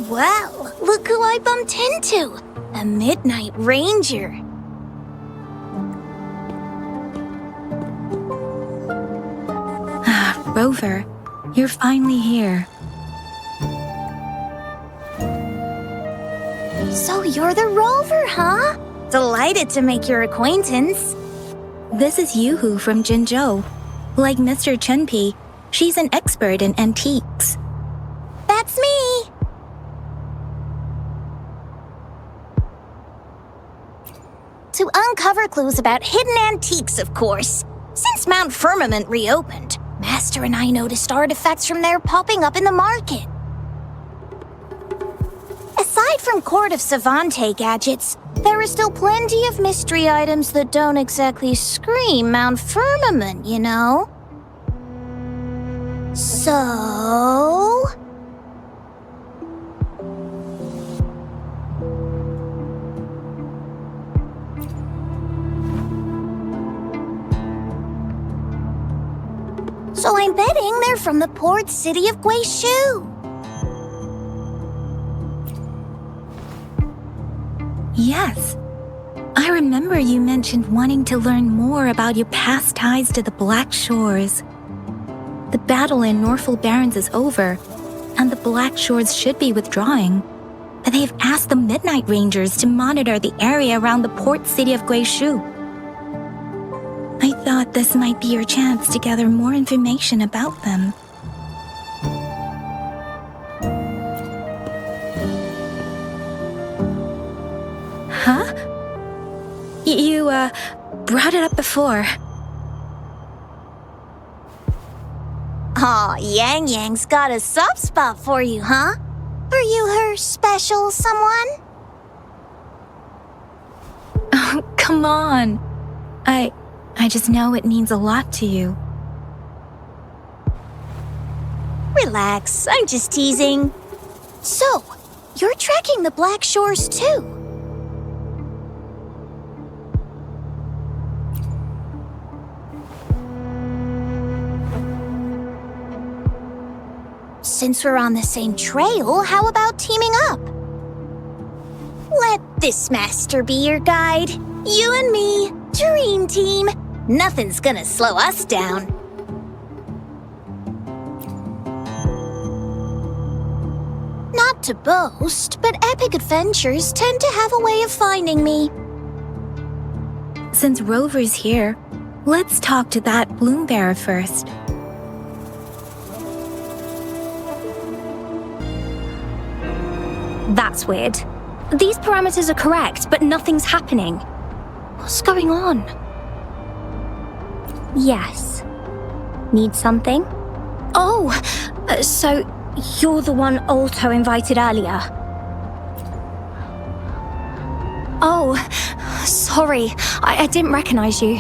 Well, look who I bumped into! A Midnight Ranger. Rover, you're finally here. So you're the Rover, huh? Delighted to make your acquaintance. This is Yoo-hoo from Jinzhou. Like Mr. Chunpei, she's an expert in antiques. That's me! To uncover clues about hidden antiques, of course. Since Mount Firmament reopened, Master and I noticed artifacts from there popping up in the market. Aside from Court of Savante gadgets, there are still plenty of mystery items that don't exactly scream Mount Firmament, you know? So... So I'm betting they're from the port city of Guizhou. Yes. I remember you mentioned wanting to learn more about your past ties to the Black Shores. The battle in Norfolk Barrens is over, and the Black Shores should be withdrawing. But they've asked the Midnight Rangers to monitor the area around the port city of Guizhou. I thought this might be your chance to gather more information about them. Huh? You, brought it up before. Aw, Yang Yang's got a soft spot for you, huh? Are you her special someone? Oh, come on. I just know it means a lot to you. Relax, I'm just teasing. So, you're tracking the Black Shores too? Since we're on the same trail, how about teaming up? Let this master be your guide. You and me, dream team. Nothing's gonna slow us down. Not to boast, but epic adventures tend to have a way of finding me. Since Rover's here, let's talk to that Bloombearer first. That's weird. These parameters are correct, but nothing's happening. What's going on? Yes. Need something? Oh, so you're the one Alto invited earlier. Oh, sorry, I didn't recognize you.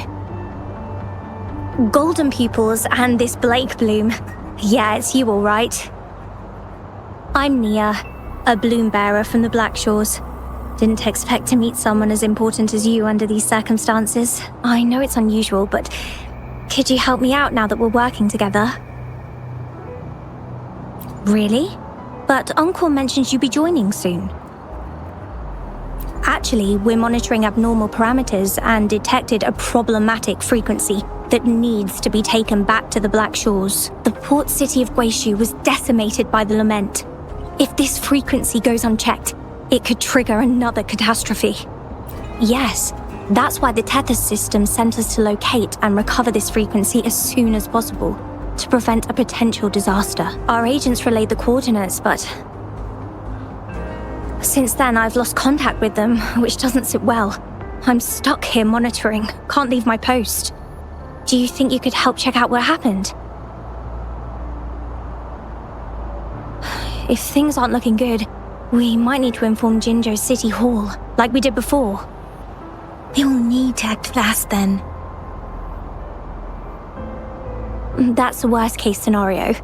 Golden pupils and this Blake bloom. Yeah, it's you all right. I'm Nia, a bloom bearer from the Black Shores. Didn't expect to meet someone as important as you under these circumstances. I know it's unusual, but could you help me out now that we're working together? Really? But Uncle mentions you'll be joining soon. Actually, we're monitoring abnormal parameters and detected a problematic frequency that needs to be taken back to the Black Shores. The port city of Guizhou was decimated by the lament. If this frequency goes unchecked, it could trigger another catastrophe. Yes, that's why the Tethys system sent us to locate and recover this frequency as soon as possible, to prevent a potential disaster. Our agents relayed the coordinates, but since then I've lost contact with them, which doesn't sit well. I'm stuck here monitoring, can't leave my post. Do you think you could help check out what happened? If things aren't looking good, we might need to inform Jinzhou City Hall, like we did before. We'll need to act fast then. That's the worst case scenario.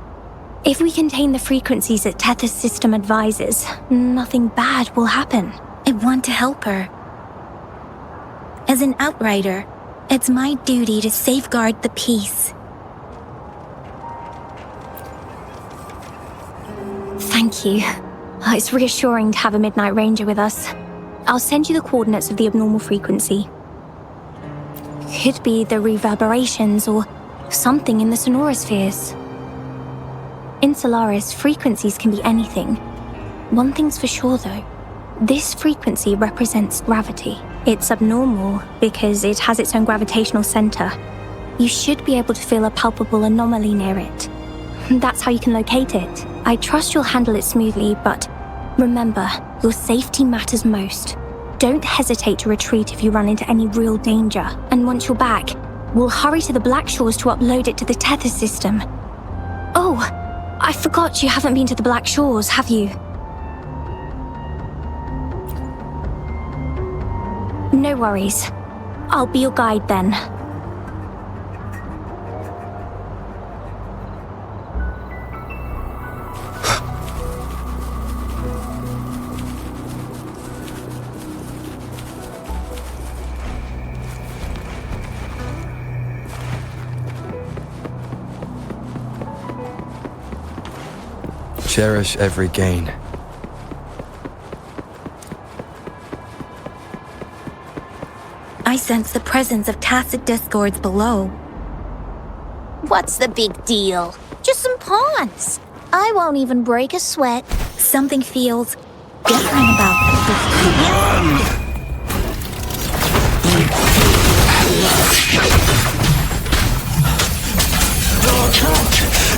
If we contain the frequencies that Tethys system advises, nothing bad will happen. I want to help her. As an outrider, it's my duty to safeguard the peace. Thank you. It's reassuring to have a Midnight Ranger with us. I'll send you the coordinates of the abnormal frequency. Could be the reverberations or something in the sonorospheres. In Solaris, frequencies can be anything. One thing's for sure though. This frequency represents gravity. It's abnormal because it has its own gravitational center. You should be able to feel a palpable anomaly near it. That's how you can locate it. I trust you'll handle it smoothly, but remember, your safety matters most. Don't hesitate to retreat if you run into any real danger. And once you're back, we'll hurry to the Black Shores to upload it to the tether system. Oh, I forgot you haven't been to the Black Shores, have you? No worries. I'll be your guide then. Cherish every gain. I sense the presence of tacit discords below. What's the big deal? Just some pawns. I won't even break a sweat. Something feels different about this.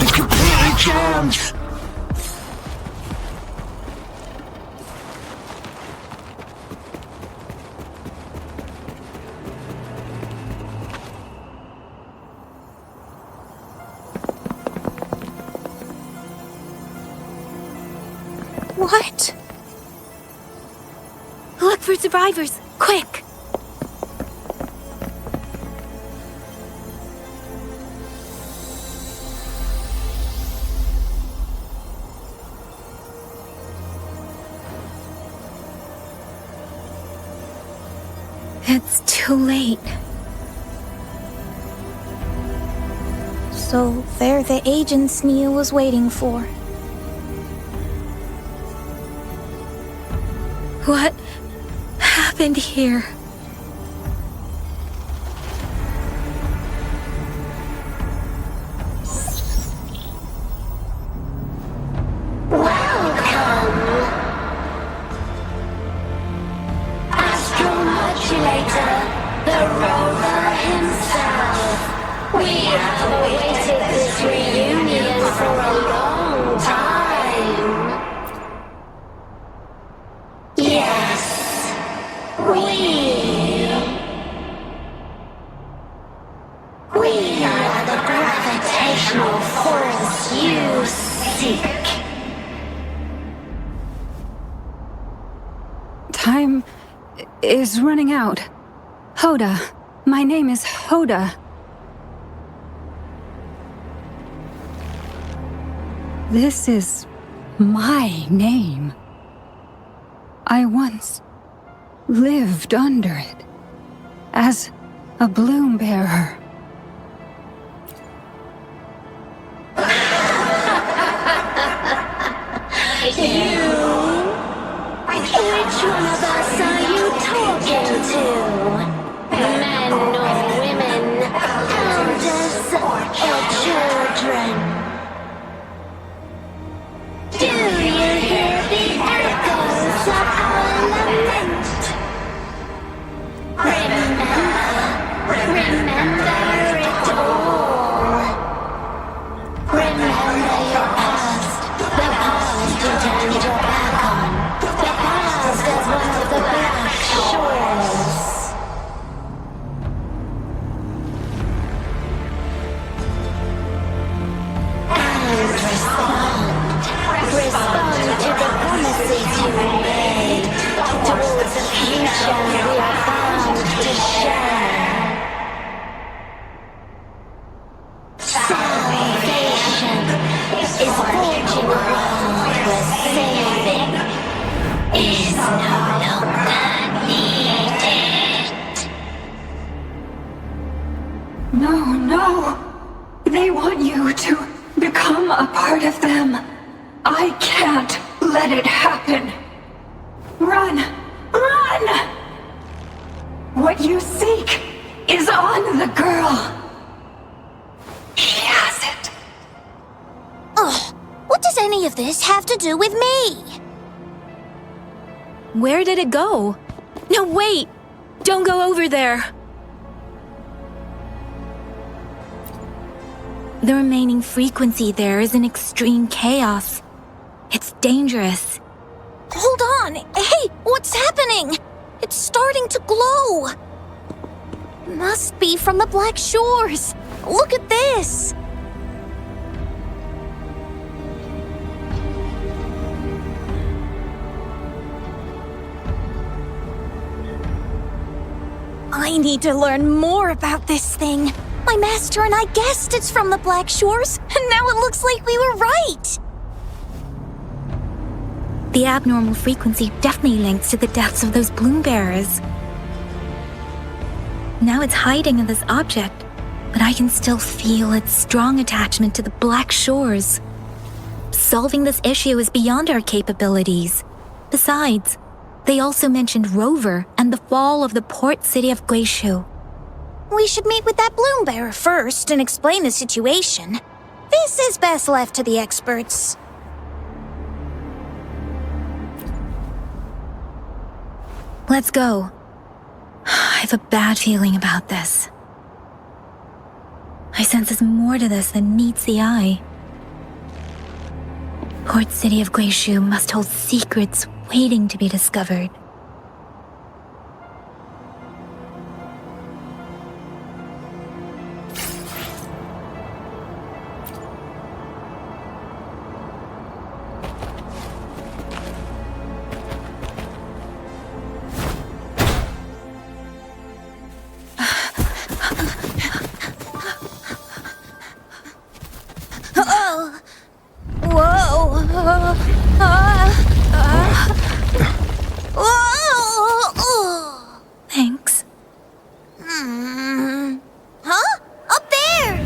It's completely jammed! What? Look for survivors, quick! It's too late. So they're the agents Nia was waiting for. What happened here? Time is running out. Hoda. My name is Hoda. This is my name. I once lived under it as a bloom bearer. Which one of us are you talking to? Men or women? Elders or children? Do you hear the echoes of our lament? Remember it all. Remember your past, the past you turned your back on. The past as one of the Black Shores. And respond to the promises you made towards the future we are bound to share. Salvation is forging a world where saving is no longer needed. No. They want you to become a part of them. I can't let it happen. Run! Run! What you seek is on the girl. She has it. Ugh, what does any of this have to do with me? Where did it go? No, wait! Don't go over there! The remaining frequency there is in extreme chaos. It's dangerous. Hold on! Hey, what's happening? It's starting to glow! Must be from the Black Shores! Look at this! I need to learn more about this thing. My master and I guessed it's from the Black Shores, and now it looks like we were right! The abnormal frequency definitely links to the deaths of those bloom bearers. Now it's hiding in this object, but I can still feel its strong attachment to the Black Shores. Solving this issue is beyond our capabilities. Besides, they also mentioned Rover and the fall of the port city of Guishu. We should meet with that bloom bearer first and explain the situation. This is best left to the experts. Let's go. I have a bad feeling about this. I sense there's more to this than meets the eye. Port city of Guishu must hold secrets waiting to be discovered. Thanks. Huh? Up there!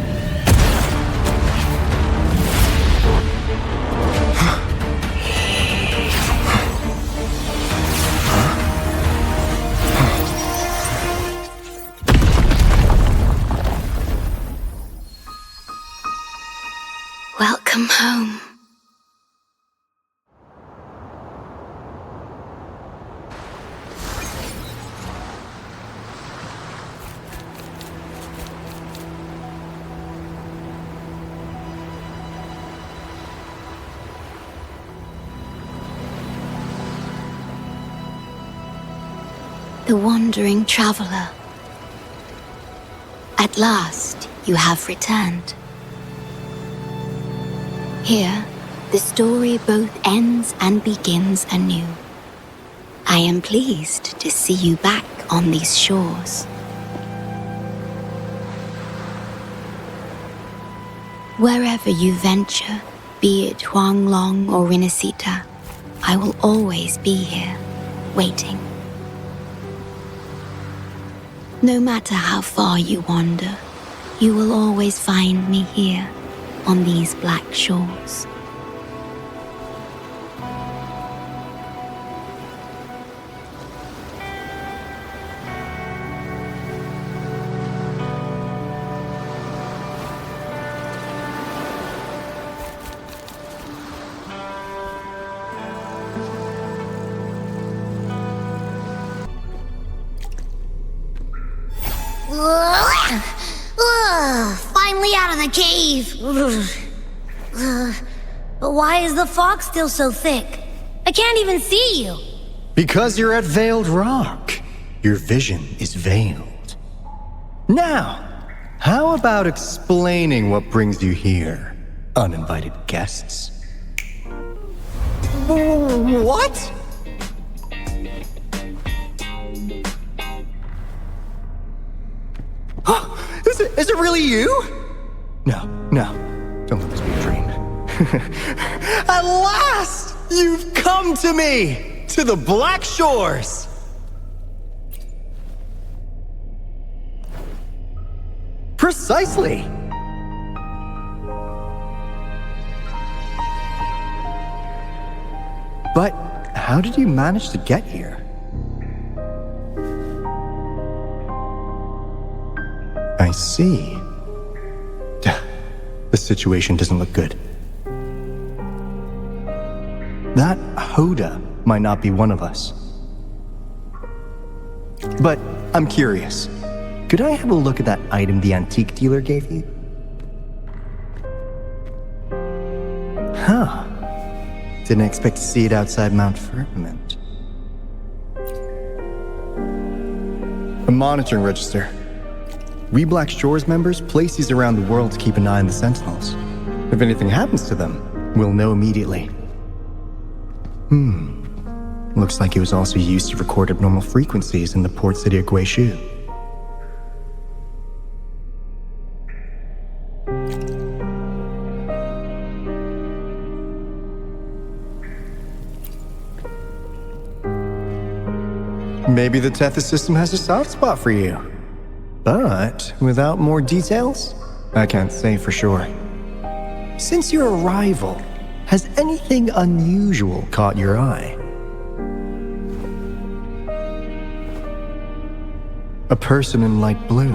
Welcome home. The wandering traveler. At last, you have returned. Here, the story both ends and begins anew. I am pleased to see you back on these shores. Wherever you venture, be it Huanglong or Rinasita, I will always be here, waiting. No matter how far you wander, you will always find me here on these black shores. Finally out of the cave. But why is the fog still so thick? I can't even see you. Because you're at Veiled Rock. Your vision is veiled. Now, how about explaining what brings you here, uninvited guests? What? Is it really you? No, don't let this be a dream. At last, you've come to me, to the Black Shores. Precisely. But how did you manage to get here? I see. The situation doesn't look good. That Hoda might not be one of us. But I'm curious. Could I have a look at that item the antique dealer gave you? Huh. Didn't expect to see it outside Mount Firmament. A monitoring register. We Black Shores members place these around the world to keep an eye on the Sentinels. If anything happens to them, we'll know immediately. Looks like it was also used to record abnormal frequencies in the port city of Guishu. Maybe the Tethys system has a soft spot for you. But without more details, I can't say for sure. Since your arrival, has anything unusual caught your eye? A person in light blue.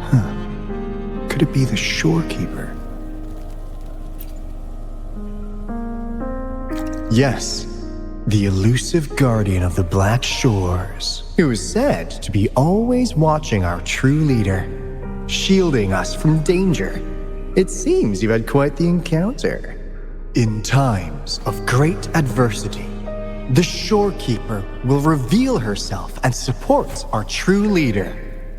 Huh. Could it be the shorekeeper? Yes, the elusive guardian of the Black Shores, who is said to be always watching our true leader, shielding us from danger. It seems you've had quite the encounter. In times of great adversity, the shorekeeper will reveal herself and support our true leader,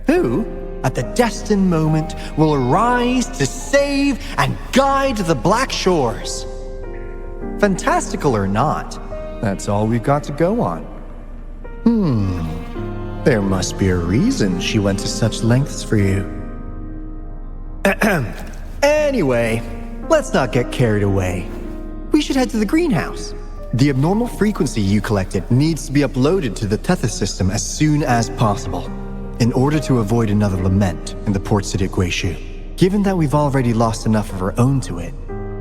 who, at the destined moment, will arise to save and guide the Black Shores. Fantastical or not, that's all we've got to go on. There must be a reason she went to such lengths for you. Anyway, let's not get carried away. We should head to the greenhouse. The abnormal frequency you collected needs to be uploaded to the Tethys system as soon as possible, in order to avoid another lament in the port city of Guishu. Given that we've already lost enough of our own to it,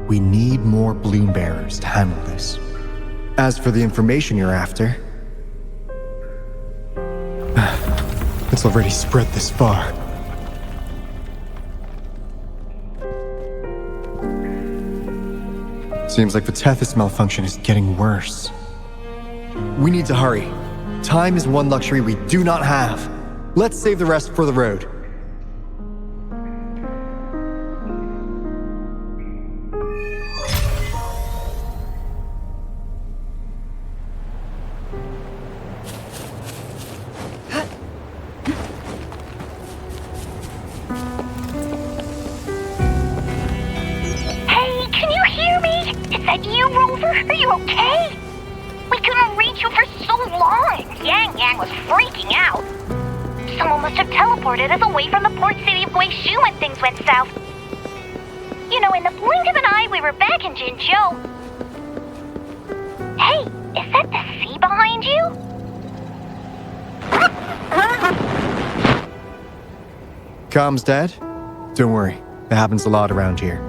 we need more bloom bearers to handle this. As for the information you're after, it's already spread this far. Seems like the Tethys malfunction is getting worse. We need to hurry. Time is one luxury we do not have. Let's save the rest for the road. Us away from the port city of Guishu when things went south. You know, in the blink of an eye, we were back in Jinzhou. Hey, is that the sea behind you? Comms, Dad? Don't worry, it happens a lot around here.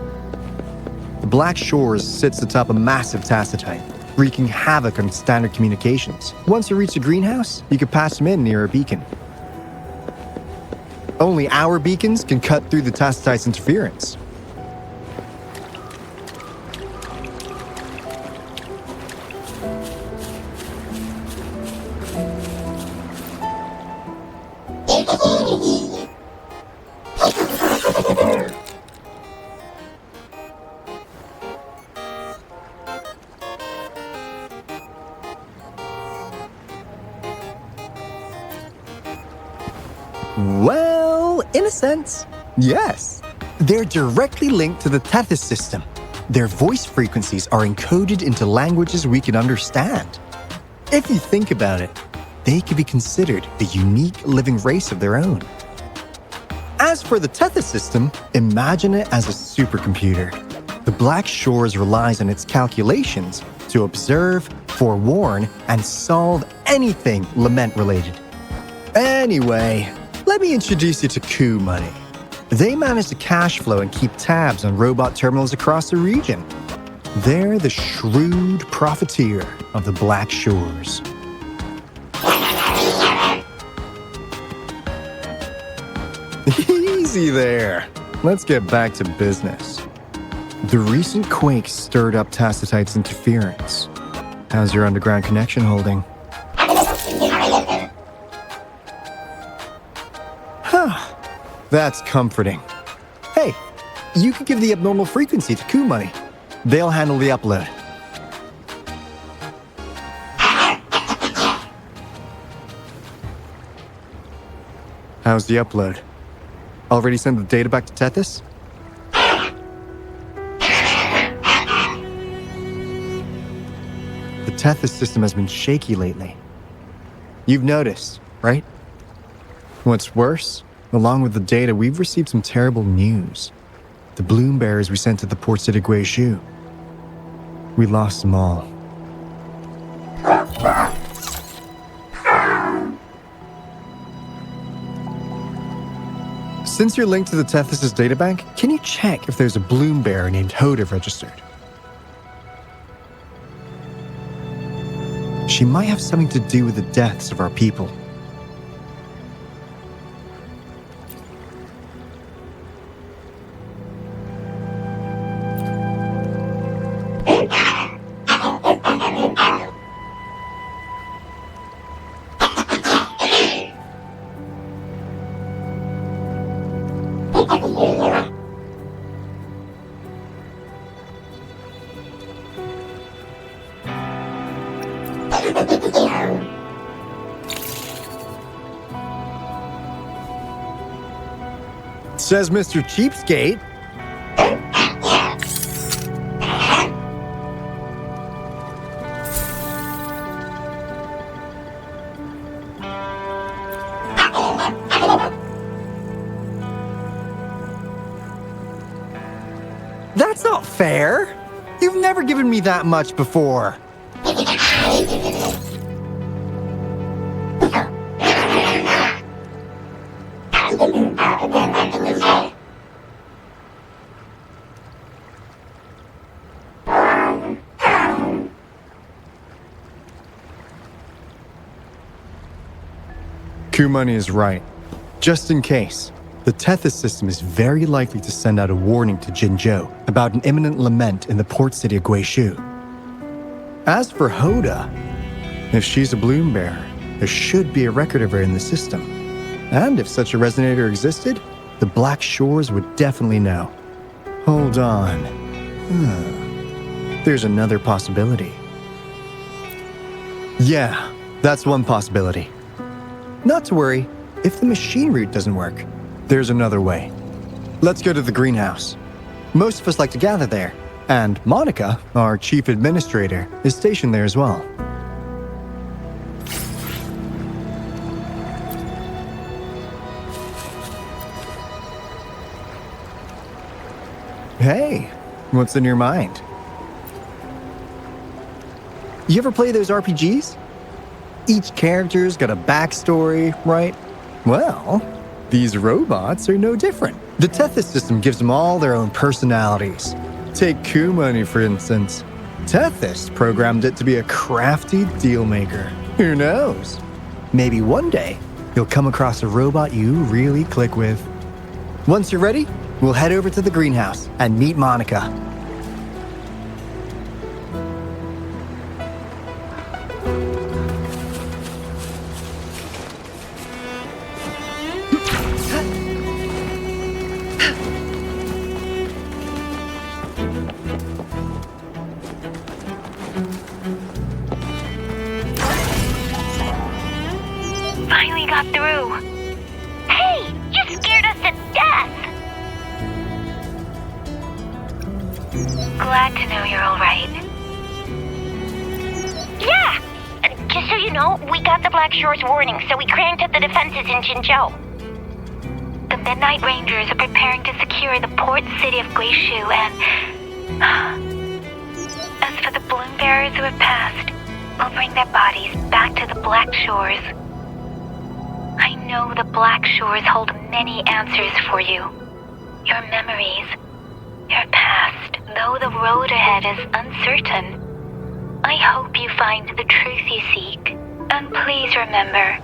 The Black Shores sits atop a massive tacitite, wreaking havoc on standard communications. Once you reach the greenhouse, you can patch them in near a beacon. Only our beacons can cut through the tacitite's interference. Well, in a sense, yes. They're directly linked to the Tethys system. Their voice frequencies are encoded into languages we can understand. If you think about it, they could be considered a unique living race of their own. As for the Tethys system, imagine it as a supercomputer. The Black Shores relies on its calculations to observe, forewarn, and solve anything lament-related. Anyway, let me introduce you to Coup Money. They manage the cash flow and keep tabs on robot terminals across the region. They're the shrewd profiteer of the Black Shores. Easy there. Let's get back to business. The recent quake stirred up Tacitite's interference. How's your underground connection holding? Huh. That's comforting. Hey, you could give the abnormal frequency to Coup Money. They'll handle the upload. How's the upload? Already sent the data back to Tethys? The Tethys system has been shaky lately. You've noticed, right? What's worse, along with the data, we've received some terrible news. The bloom bearers we sent to the port city Guizhou. We lost them all. Since you're linked to the Tethys' databank, can you check if there's a bloom bearer named Hoda registered? She might have something to do with the deaths of our people. Says Mr. Cheapskate. That's not fair. You've never given me that much before. Coup Money is right. Just in case, the Tethys system is very likely to send out a warning to Jinzhou about an imminent lament in the port city of Guizhou. As for Hoda, if she's a bloom bearer, there should be a record of her in the system. And if such a resonator existed, the Black Shores would definitely know. Hold on. There's another possibility. Yeah, that's one possibility. Not to worry, if the machine route doesn't work, there's another way. Let's go to the greenhouse. Most of us like to gather there, and Monica, our chief administrator, is stationed there as well. Hey, what's in your mind? You ever play those RPGs? Each character's got a backstory, right? Well, these robots are no different. The Tethys system gives them all their own personalities. Take Coup Money, for instance. Tethys programmed it to be a crafty deal maker. Who knows? Maybe one day, you'll come across a robot you really click with. Once you're ready, we'll head over to the greenhouse and meet Monica. Finally got through. Hey, you scared us to death! Glad to know you're all right. Yeah! Just so you know, we got the Black Shores warning, so we cranked up the defenses in Jinzhou. The Midnight Rangers are preparing to secure the port city of Guizhou and... As for the bloom bearers who have passed, we'll bring their bodies back to the Black Shores. I know the Black Shores hold many answers for you. Your memories, your past, though the road ahead is uncertain, I hope you find the truth you seek. And please remember,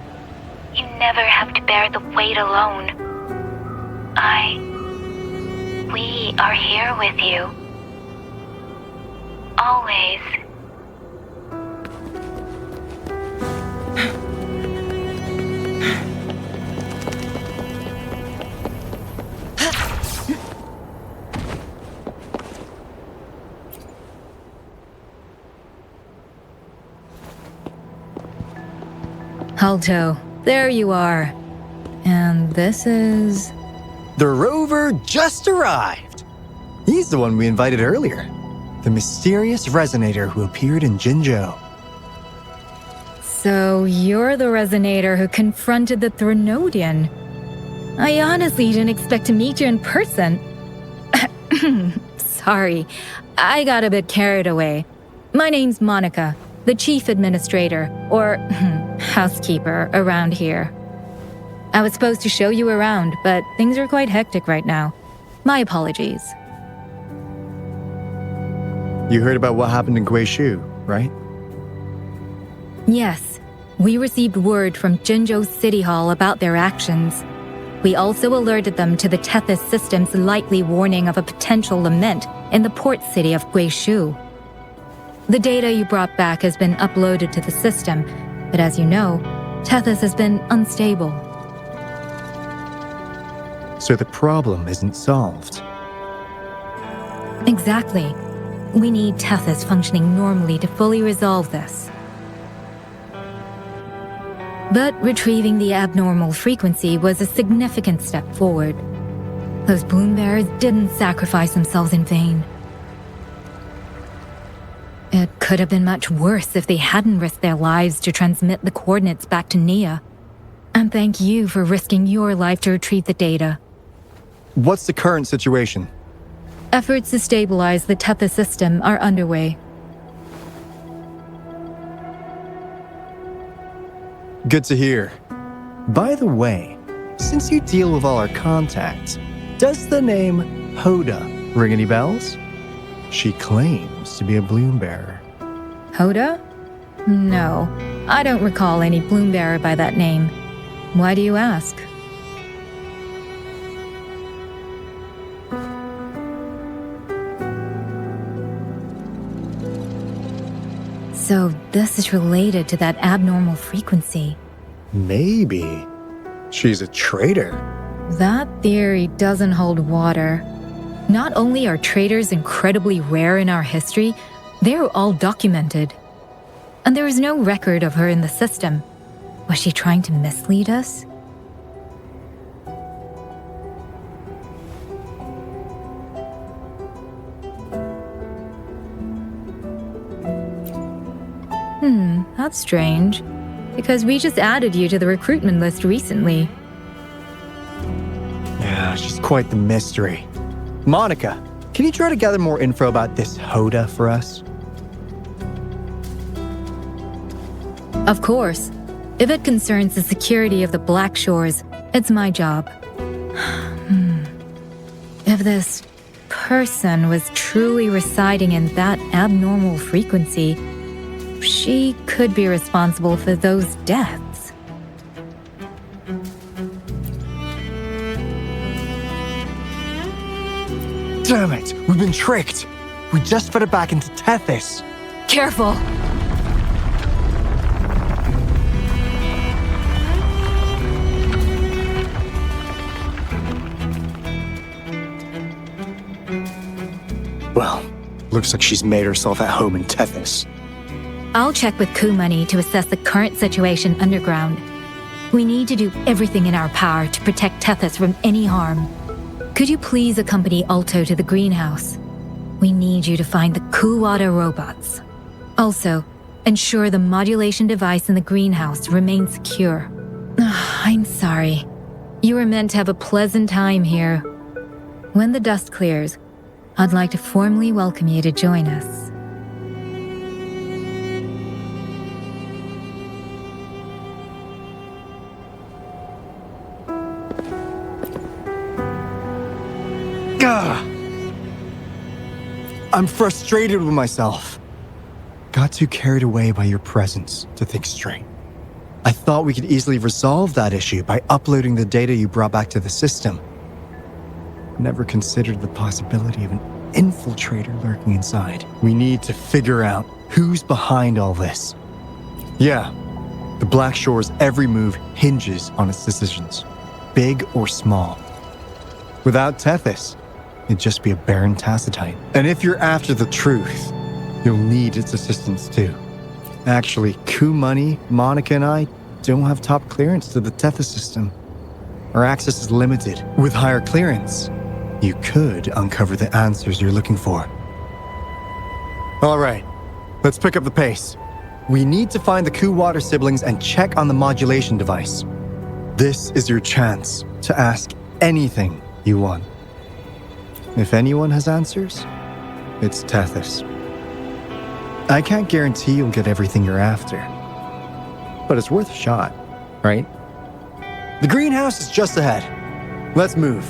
you never have to bear the weight alone. We are here with you. Always. Alto, there you are. And this is... The rover just arrived. He's the one we invited earlier. The mysterious resonator who appeared in Jinzhou. So you're the resonator who confronted the Threnodian. I honestly didn't expect to meet you in person. Sorry, I got a bit carried away. My name's Monica, the chief administrator, or housekeeper around here. I was supposed to show you around, but things are quite hectic right now. My apologies. You heard about what happened in Guishu, right? Yes, we received word from Jinzhou City Hall about their actions. We also alerted them to the Tethys system's likely warning of a potential lament in the port city of Guishu. The data you brought back has been uploaded to the system, but as you know, Tethys has been unstable. So the problem isn't solved. Exactly. We need Tethys functioning normally to fully resolve this. But retrieving the abnormal frequency was a significant step forward. Those bloom bearers didn't sacrifice themselves in vain. It could have been much worse if they hadn't risked their lives to transmit the coordinates back to Nia. And thank you for risking your life to retrieve the data. What's the current situation? Efforts to stabilize the Tethys system are underway. Good to hear. By the way, since you deal with all our contacts, does the name Hoda ring any bells? She claims to be a bloom bearer. Hoda? No, I don't recall any bloom bearer by that name. Why do you ask? So this is related to that abnormal frequency. Maybe. She's a traitor. That theory doesn't hold water. Not only are traitors incredibly rare in our history, they're all documented. And there is no record of her in the system. Was she trying to mislead us? That's strange. Because we just added you to the recruitment list recently. Yeah, she's quite the mystery. Monica, can you try to gather more info about this Hoda for us? Of course. If it concerns the security of the Black Shores, it's my job. If this person was truly residing in that abnormal frequency, she could be responsible for those deaths. Damn it! We've been tricked! We just fed it back into Tethys! Careful! Well, looks like she's made herself at home in Tethys. I'll check with Coup Money to assess the current situation underground. We need to do everything in our power to protect Tethys from any harm. Could you please accompany Alto to the greenhouse? We need you to find the Kuwata robots. Also, ensure the modulation device in the greenhouse remains secure. I'm sorry. You were meant to have a pleasant time here. When the dust clears, I'd like to formally welcome you to join us. Gah! I'm frustrated with myself. Got too carried away by your presence to think straight. I thought we could easily resolve that issue by uploading the data you brought back to the system. Never considered the possibility of an infiltrator lurking inside. We need to figure out who's behind all this. Yeah, the Black Shore's every move hinges on its decisions, big or small. Without Tethys, it'd just be a barren Tacitite. And if you're after the truth, you'll need its assistance too. Actually, Coup Money, Monica, and I don't have top clearance to the Tethys system. Our access is limited. With higher clearance, you could uncover the answers you're looking for. All right, let's pick up the pace. We need to find the Coup Water siblings and check on the modulation device. This is your chance to ask anything you want. If anyone has answers, it's Tethys. I can't guarantee you'll get everything you're after, but it's worth a shot, right? The greenhouse is just ahead. Let's move.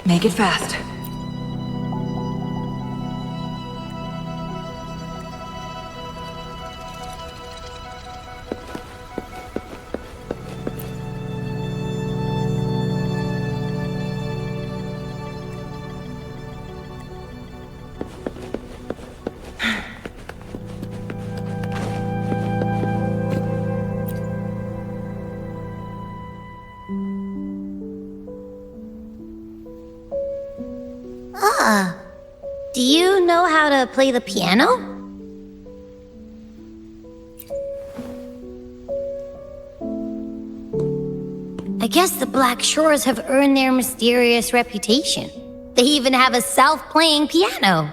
Make it fast. play the piano? I guess the Black Shores have earned their mysterious reputation. They even have a self-playing piano.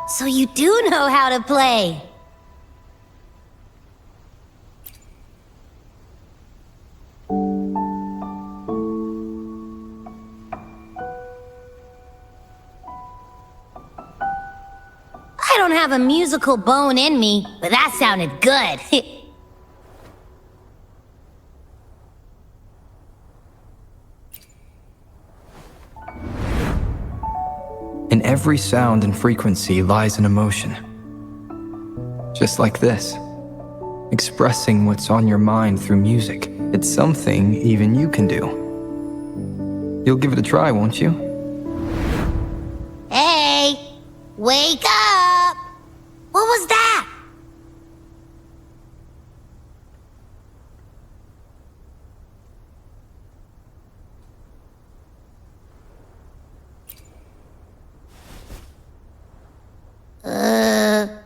So you do know how to play. I don't have a musical bone in me, but that sounded good. In every sound and frequency lies an emotion. Just like this. Expressing what's on your mind through music. It's something even you can do. You'll give it a try, won't you? Hey! Wake up! What was that?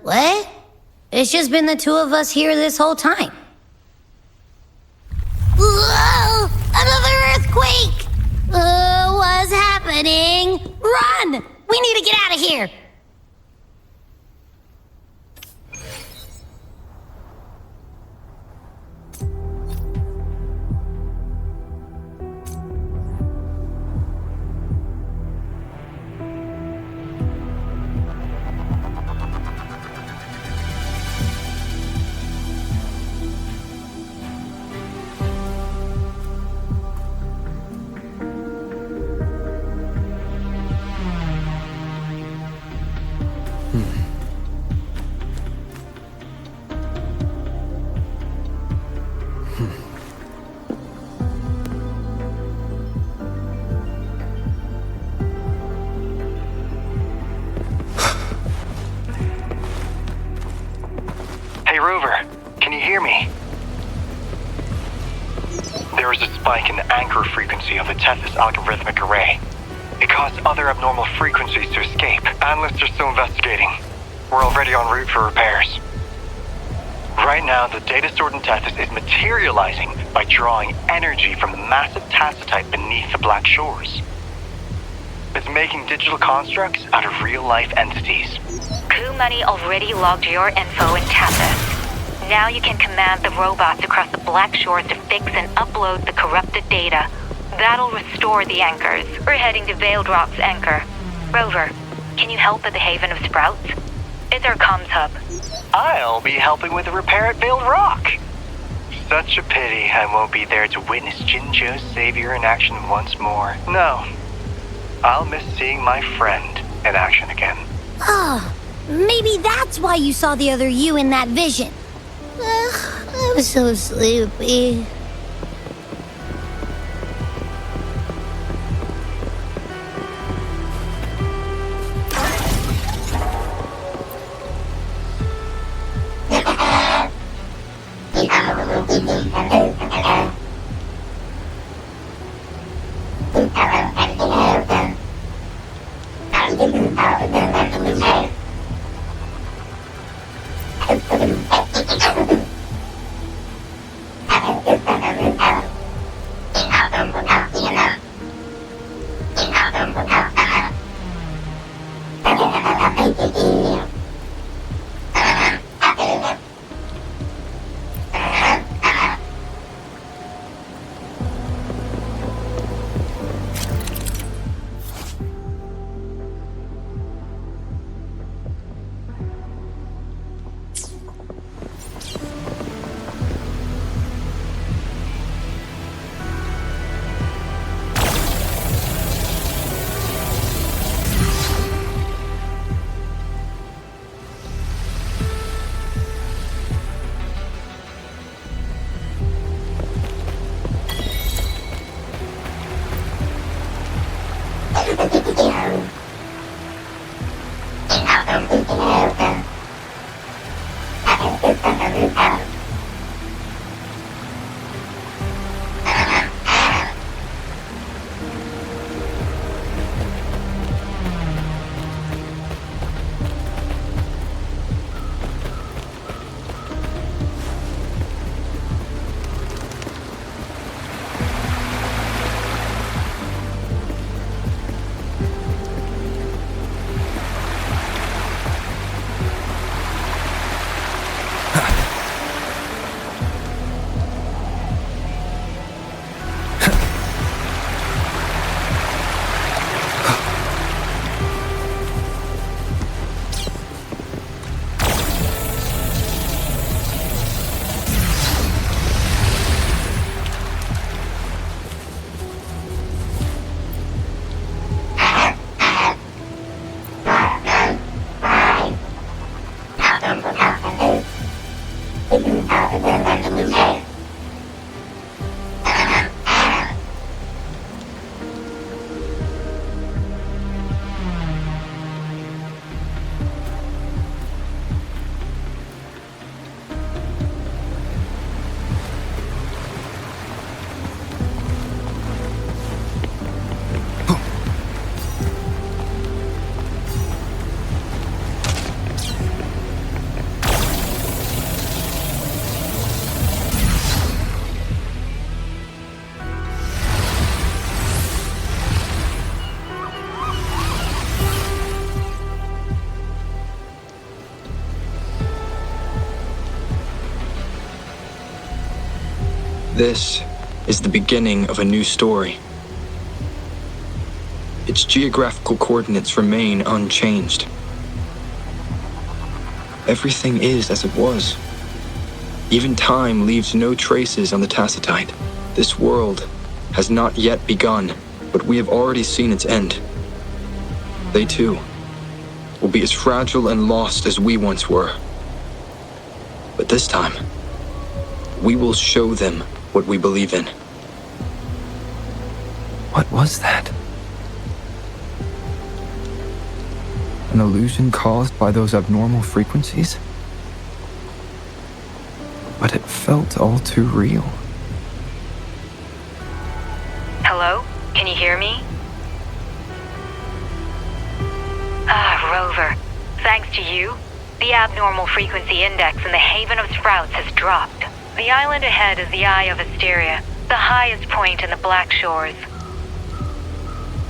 What? It's just been the two of us here this whole time. Whoa! Another earthquake! What's happening? Run! We need to get out of here! Hey Rover, can you hear me? There is a spike in the anchor frequency of the Tethys algorithmic array. It caused other abnormal frequencies to escape. Analysts are still investigating. We're already en route for repairs. Right now, the data stored in Tethys is materializing by drawing energy from the massive tacitite beneath the Black Shores. It's making digital constructs out of real-life entities. Coup Money already logged your info in Tethys. Now you can command the robots across the Black Shores to fix and upload the corrupted data. That'll restore the anchors. We're heading to Veiled Rock's anchor. Rover, can you help at the Haven of Sprouts? It's our comms hub. I'll be helping with the repair at Veiled Rock. Such a pity I won't be there to witness Jinzhou's savior in action once more. No, I'll miss seeing my friend in action again. Oh, maybe that's why you saw the other you in that vision. I'm so sleepy. This is the beginning of a new story. Its geographical coordinates remain unchanged. Everything is as it was. Even time leaves no traces on the Tacitite. This world has not yet begun, but we have already seen its end. They too will be as fragile and lost as we once were. But this time, we will show them what we believe in. What was that? An illusion caused by those abnormal frequencies? But it felt all too real. Hello? Can you hear me? Rover. Thanks to you, the abnormal frequency index in the Haven of Sprouts has dropped. The island ahead is the Eye of Asteria, the highest point in the Black Shores.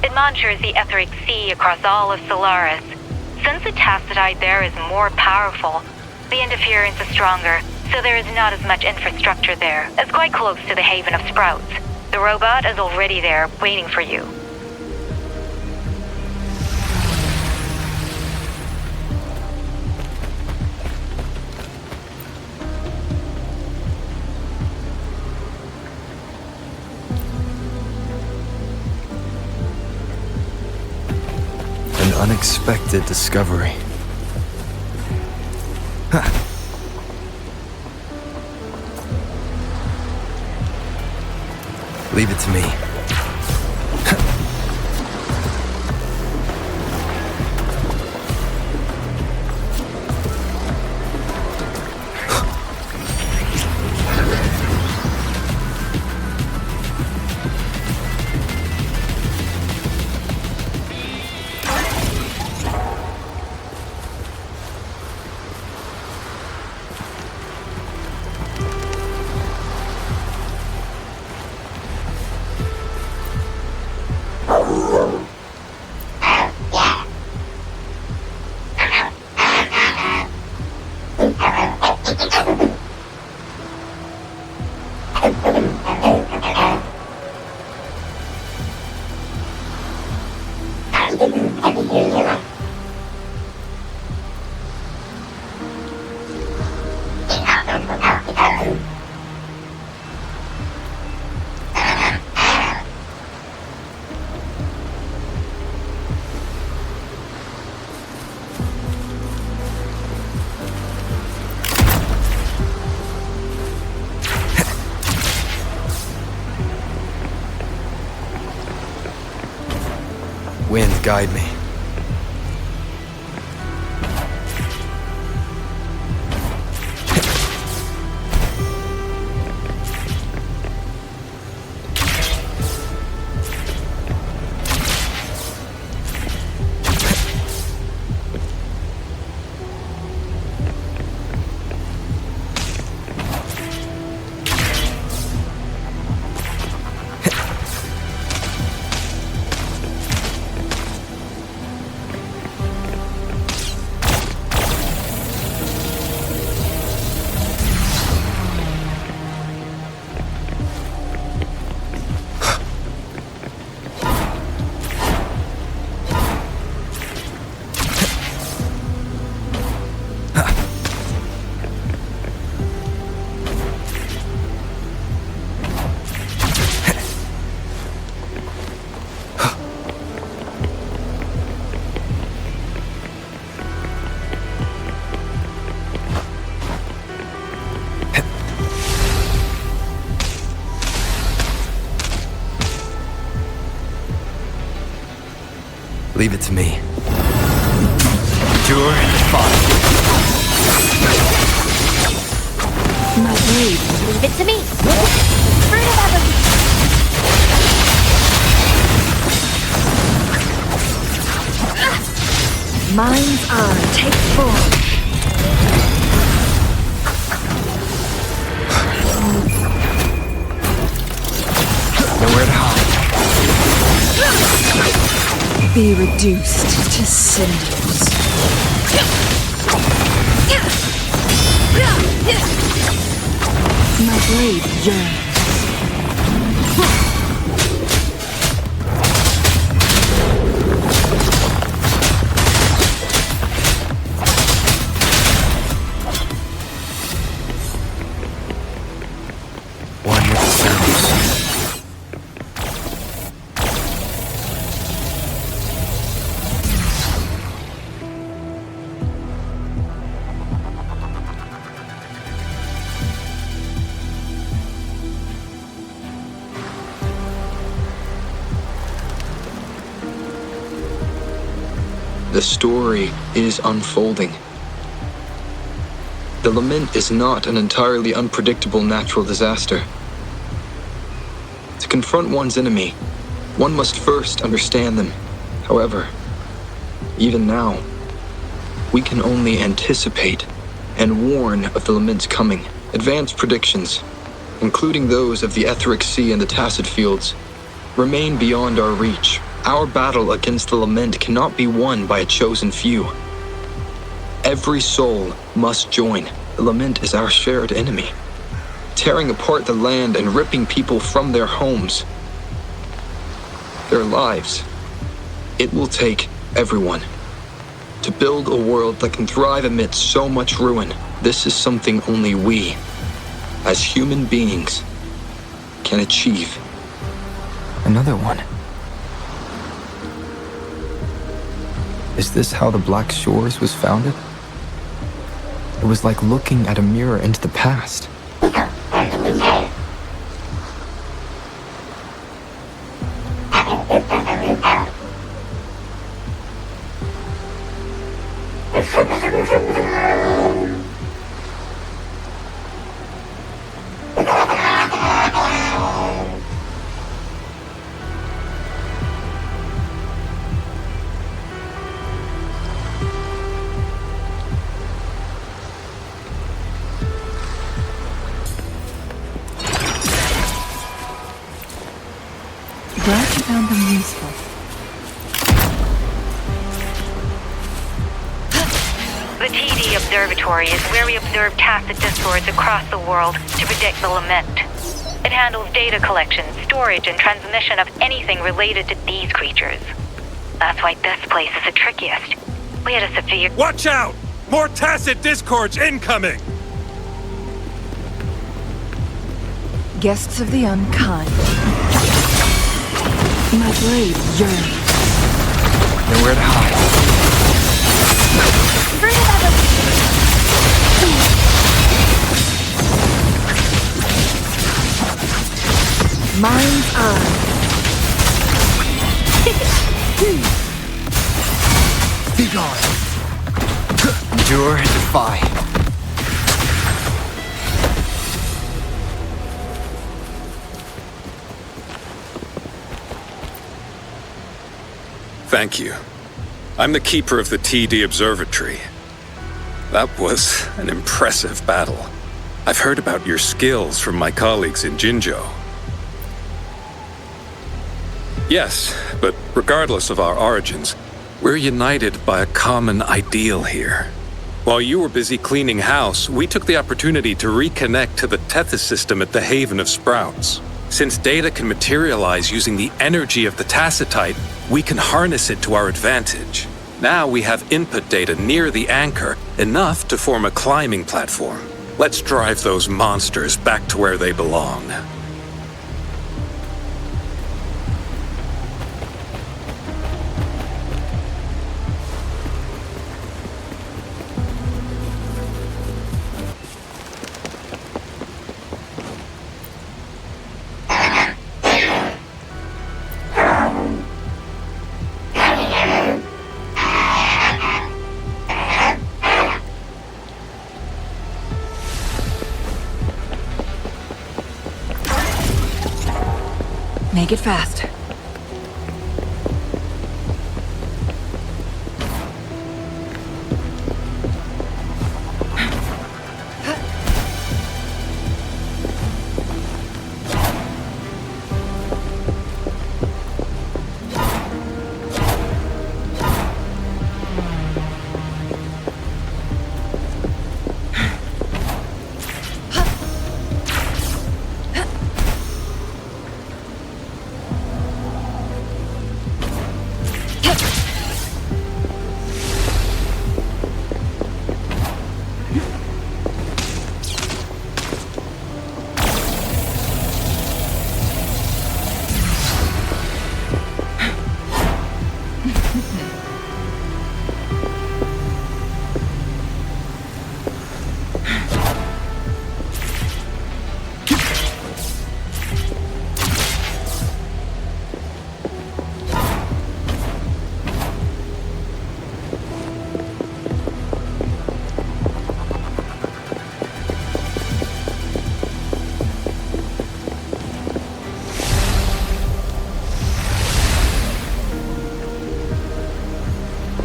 It monitors the etheric sea across all of Solaris. Since the Tacitite there is more powerful, the interference is stronger, so there is not as much infrastructure there. It's quite close to the Haven of Sprouts. The robot is already there, waiting for you. Unexpected discovery. Leave it to me. Wind, guide me. Leave it to me. Endure and defy. My blade. Leave it to me. Fruit of evolution. Mind's eye, take form. Nowhere to hide. Be reduced to cinders. My blade yearns. One with the surface. The story is unfolding. The lament is not an entirely unpredictable natural disaster. To confront one's enemy, one must first understand them. However, even now, we can only anticipate and warn of the lament's coming. Advanced predictions, including those of the Etheric Sea and the Tacet Fields, remain beyond our reach. Our battle against the lament cannot be won by a chosen few. Every soul must join. The lament is our shared enemy, tearing apart the land and ripping people from their homes, their lives. It will take everyone to build a world that can thrive amidst so much ruin. This is something only we, as human beings, can achieve. Another one. Is this how the Black Shores was founded? It was like looking at a mirror into the past. Glad you found them useful. The TD Observatory is where we observe tacit discords across the world to predict the lament. It handles data collection, storage, and transmission of anything related to these creatures. That's why this place is the trickiest. We had a severe... Watch out! More tacit discords incoming! Guests of the unkind. My blade yearns. Nowhere to hide. Fruit of evolution. Mind's eye. Be gone. Endure and defy. Thank you. I'm the keeper of the TD Observatory. That was an impressive battle. I've heard about your skills from my colleagues in Jinzhou. Yes, but regardless of our origins, we're united by a common ideal here. While you were busy cleaning house, we took the opportunity to reconnect to the Tethys system at the Haven of Sprouts. Since data can materialize using the energy of the Tacetite, we can harness it to our advantage. Now we have input data near the anchor, enough to form a climbing platform. Let's drive those monsters back to where they belong. Make it fast.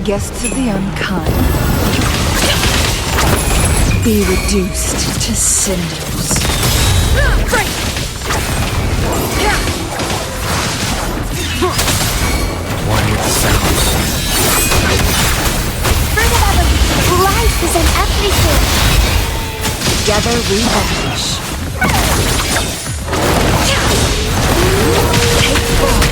Guests of the unkind, be reduced to cinders. One with the sounds. Life is an everything. Together we vanish. Take form.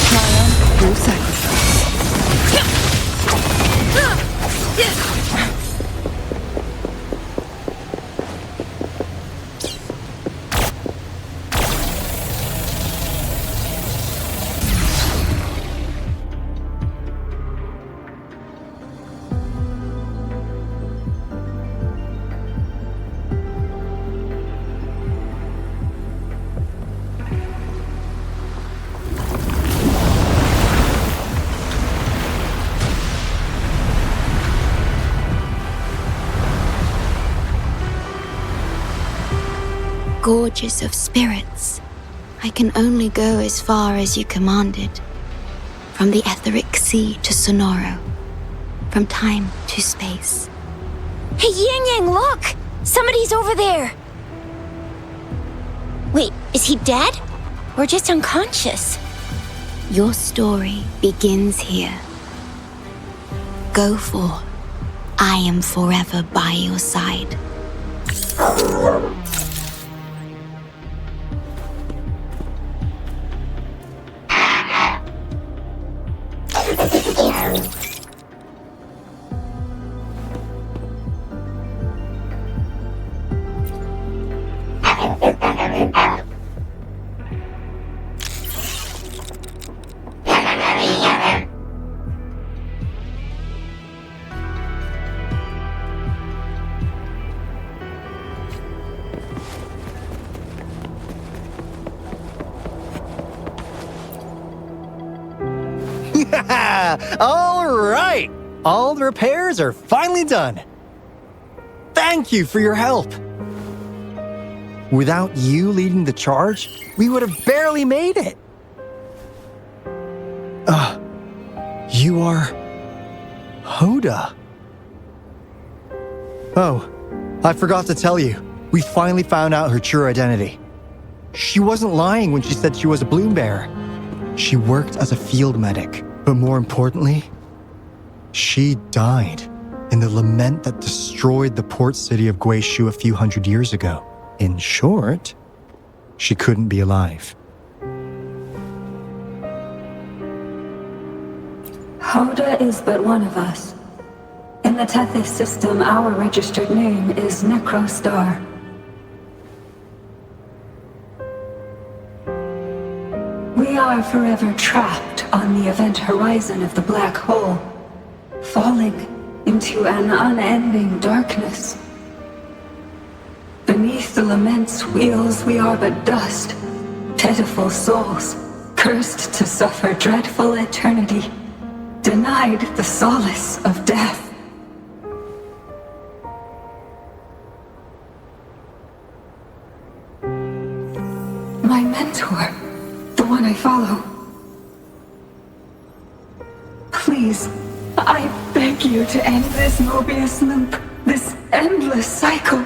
Triumph through sacrifice. Gorgeous of spirits, I can only go as far as you commanded. From the etheric sea to Sonoro, from time to space. Hey, Yang Yang, look! Somebody's over there! Wait, is he dead? Or just unconscious? Your story begins here. Go forth. I am forever by your side. All right! All the repairs are finally done. Thank you for your help. Without you leading the charge, we would have barely made it. You are Hoda. Oh, I forgot to tell you. We finally found out her true identity. She wasn't lying when she said she was a bloom bearer. She worked as a field medic, but more importantly, she died in the lament that destroyed the port city of Guishu a few hundred years ago. In short, she couldn't be alive. Hoda is but one of us. In the Tethys system, our registered name is Necrostar. We are forever trapped on the event horizon of the black hole, falling into an unending darkness. Beneath the lament's wheels, we are but dust, pitiful souls, cursed to suffer dreadful eternity, denied the solace of death. mentor, the one I follow. Please, I beg you to end this Mobius loop, this endless cycle.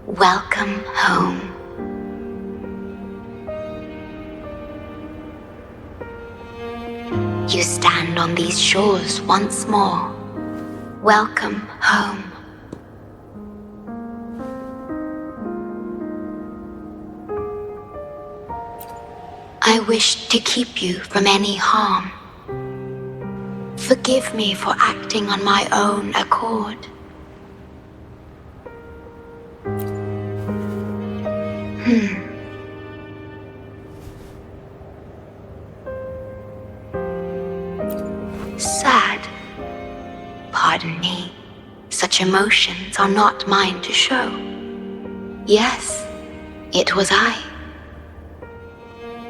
Welcome home. You stand on these shores once more. Welcome home. I wish to keep you from any harm. Forgive me for acting on my own accord. Sad. Pardon me. Such emotions are not mine to show. Yes, it was I.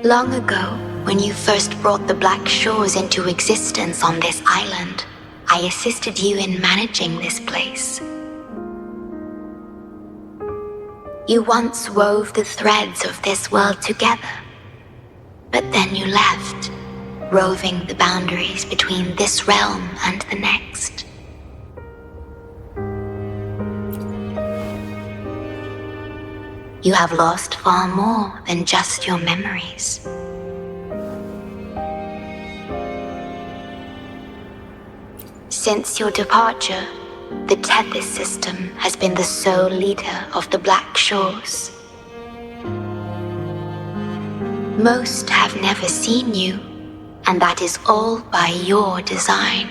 Long ago, when you first brought the Black Shores into existence on this island, I assisted you in managing this place. You once wove the threads of this world together, but then you left, roving the boundaries between this realm and the next. You have lost far more than just your memories. Since your departure, the Tethys system has been the sole leader of the Black Shores. Most have never seen you, and that is all by your design.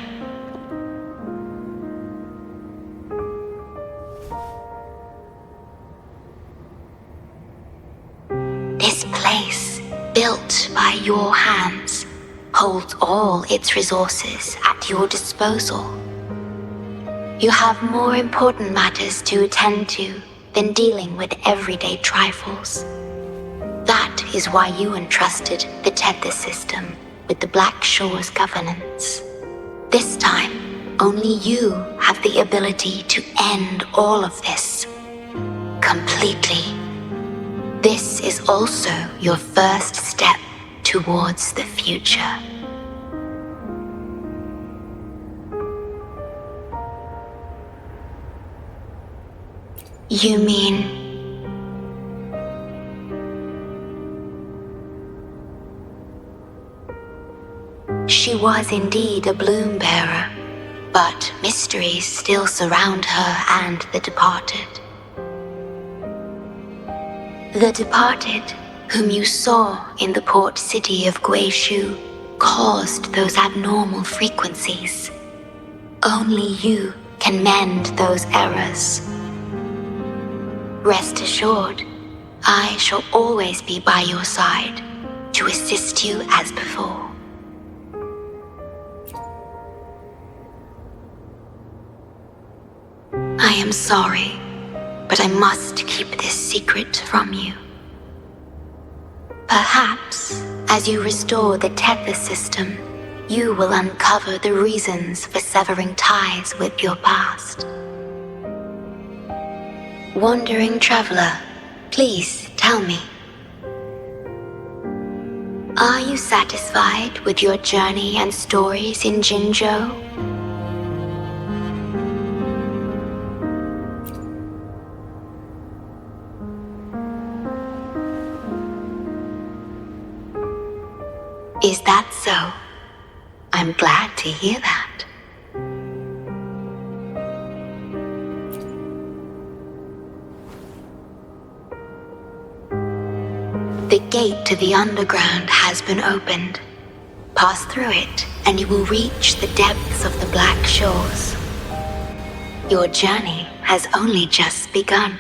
This place, built by your hands, holds all its resources at your disposal. You have more important matters to attend to than dealing with everyday trifles. That is why you entrusted the Tethys system with the Black Shores governance. This time, only you have the ability to end all of this. Completely. This is also your first step towards the future. You mean... She was indeed a bloom bearer, but mysteries still surround her and the departed. The departed, whom you saw in the port city of Guishu, caused those abnormal frequencies. Only you can mend those errors. Rest assured, I shall always be by your side to assist you as before. I am sorry, but I must keep this secret from you. Perhaps, as you restore the Tethys system, you will uncover the reasons for severing ties with your past. Wandering traveler, please tell me. Are you satisfied with your journey and stories in Jinzhou? Is that so? I'm glad to hear that. The gate to the underground has been opened. Pass through it, and you will reach the depths of the Black Shores. Your journey has only just begun.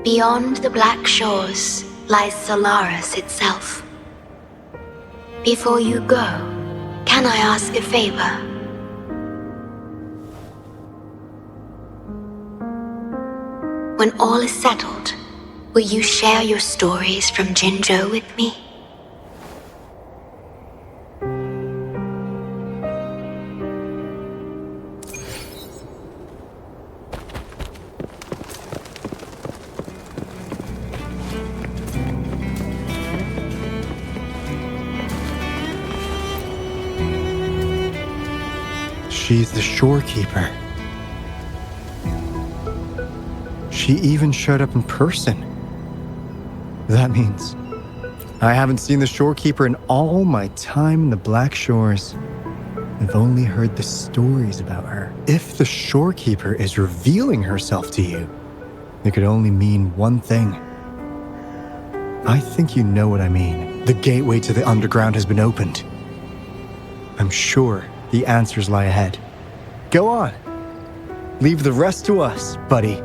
Beyond the Black Shores lies Solaris itself. Before you go, can I ask a favor? When all is settled, will you share your stories from Jinzhou with me? she's the shorekeeper. She even showed up in person. That means I haven't seen the shorekeeper in all my time in the Black Shores. I've only heard the stories about her. If the shorekeeper is revealing herself to you, it could only mean one thing. I think you know what I mean. The gateway to the underground has been opened. I'm sure the answers lie ahead. Go on. Leave the rest to us, buddy.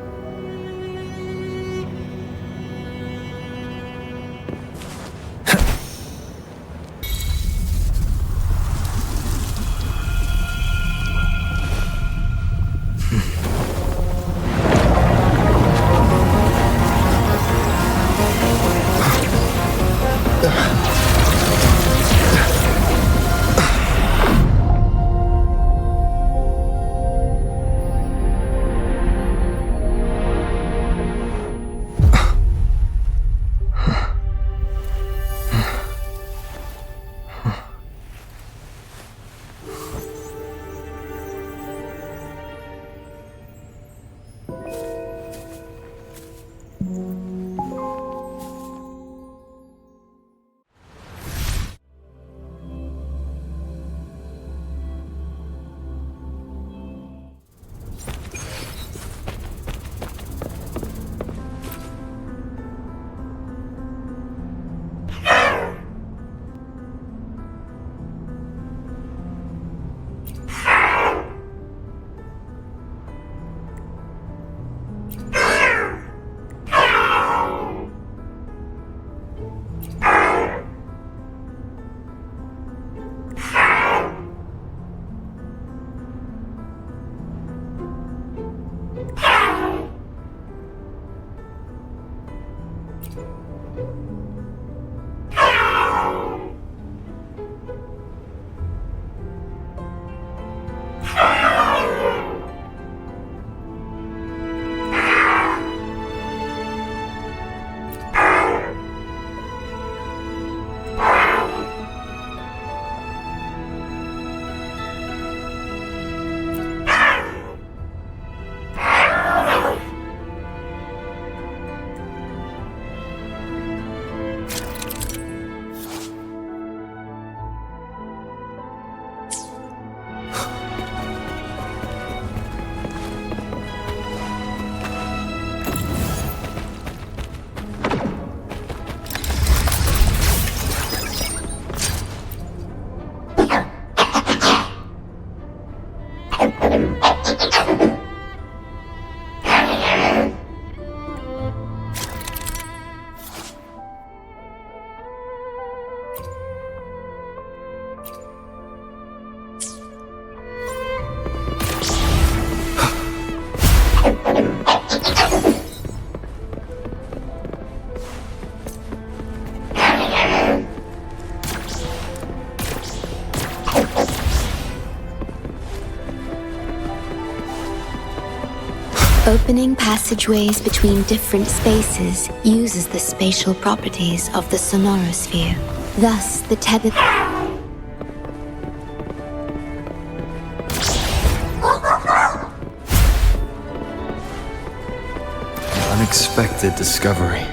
Opening passageways between different spaces uses the spatial properties of the sonorosphere. Thus, the tethered... Unexpected discovery.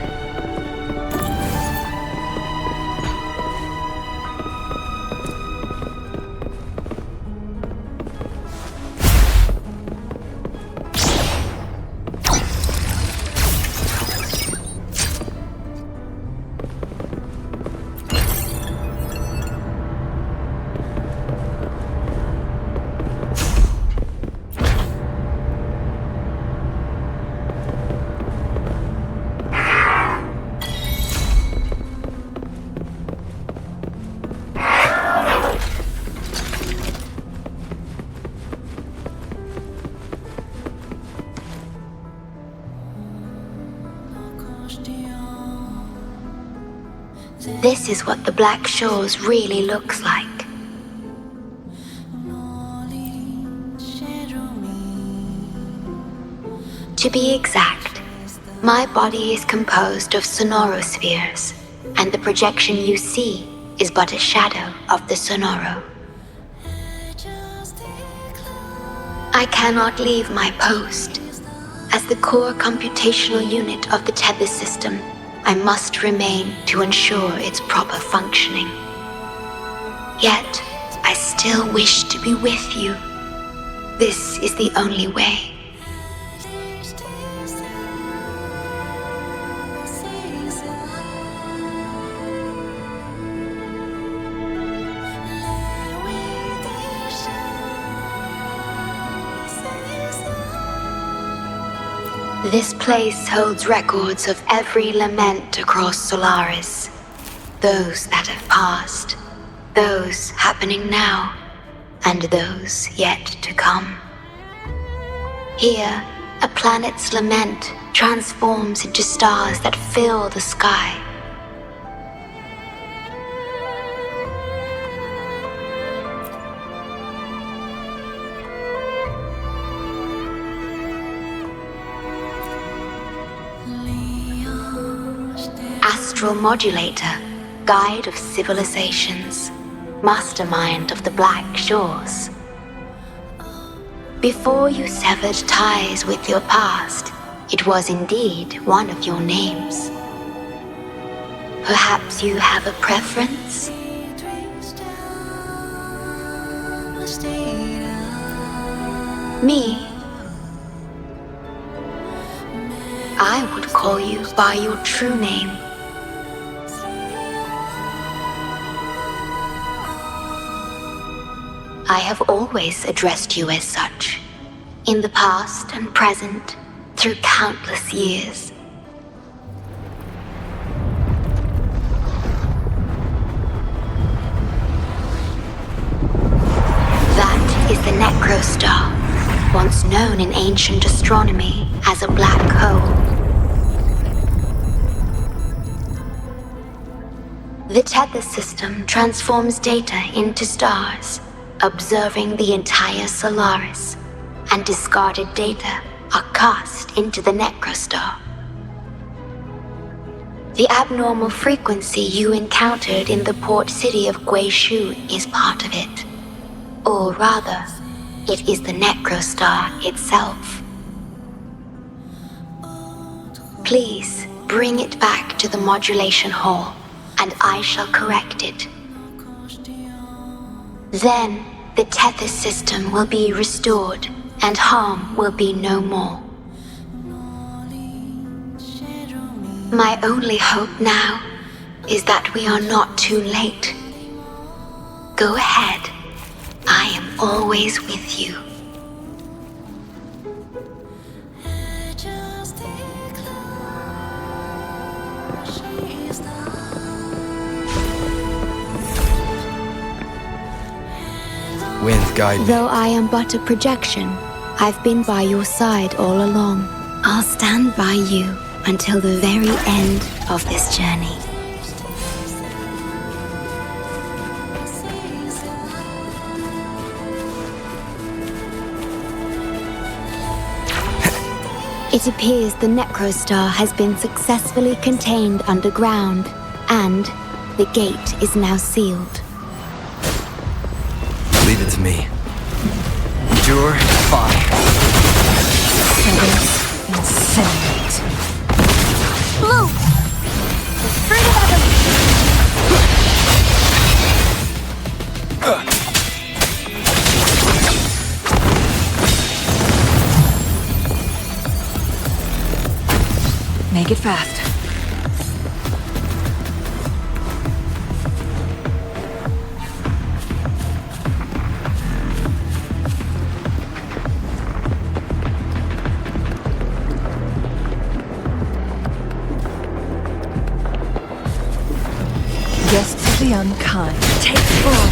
This is what the Black Shores really looks like. To be exact, my body is composed of sonorospheres, and the projection you see is but a shadow of the sonoro. I cannot leave my post. As the core computational unit of the tether system, I must remain to ensure its proper functioning. Yet, I still wish to be with you. This is the only way. This place holds records of every lament across Solaris. Those that have passed, those happening now, and those yet to come. Here, a planet's lament transforms into stars that fill the sky. Astral Modulator, Guide of Civilizations, Mastermind of the Black Shores. Before you severed ties with your past, it was indeed one of your names. Perhaps you have a preference? Me? I would call you by your true name. I have always addressed you as such, in the past and present, through countless years. That is the Necrostar, once known in ancient astronomy as a black hole. The tether system transforms data into stars, observing the entire Solaris, and discarded data are cast into the Necrostar. The abnormal frequency you encountered in the port city of Guishu is part of it. Or rather, it is the Necrostar itself. Please bring it back to the modulation hall, and I shall correct it. Then, the tether system will be restored, and harm will be no more. My only hope now is that we are not too late. Go ahead. I am always with you. Wind, guide me. Though I am but a projection, I've been by your side all along. I'll stand by you until the very end of this journey. It appears the Necrostar has been successfully contained underground, and the gate is now sealed. Leave it to me. Endure, defy. Feathers incinerate. Blue! The fruit of Make it fast. Guests of the unkind, take full.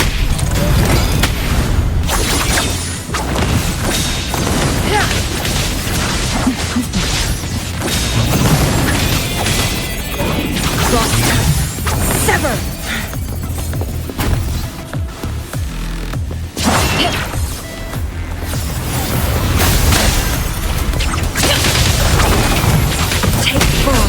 Sever! Take full.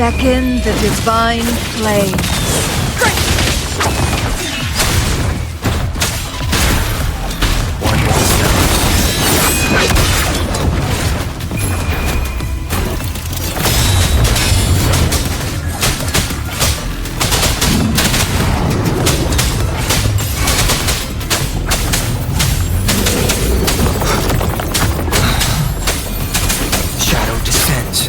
beckon the divine flame. Shadow descends.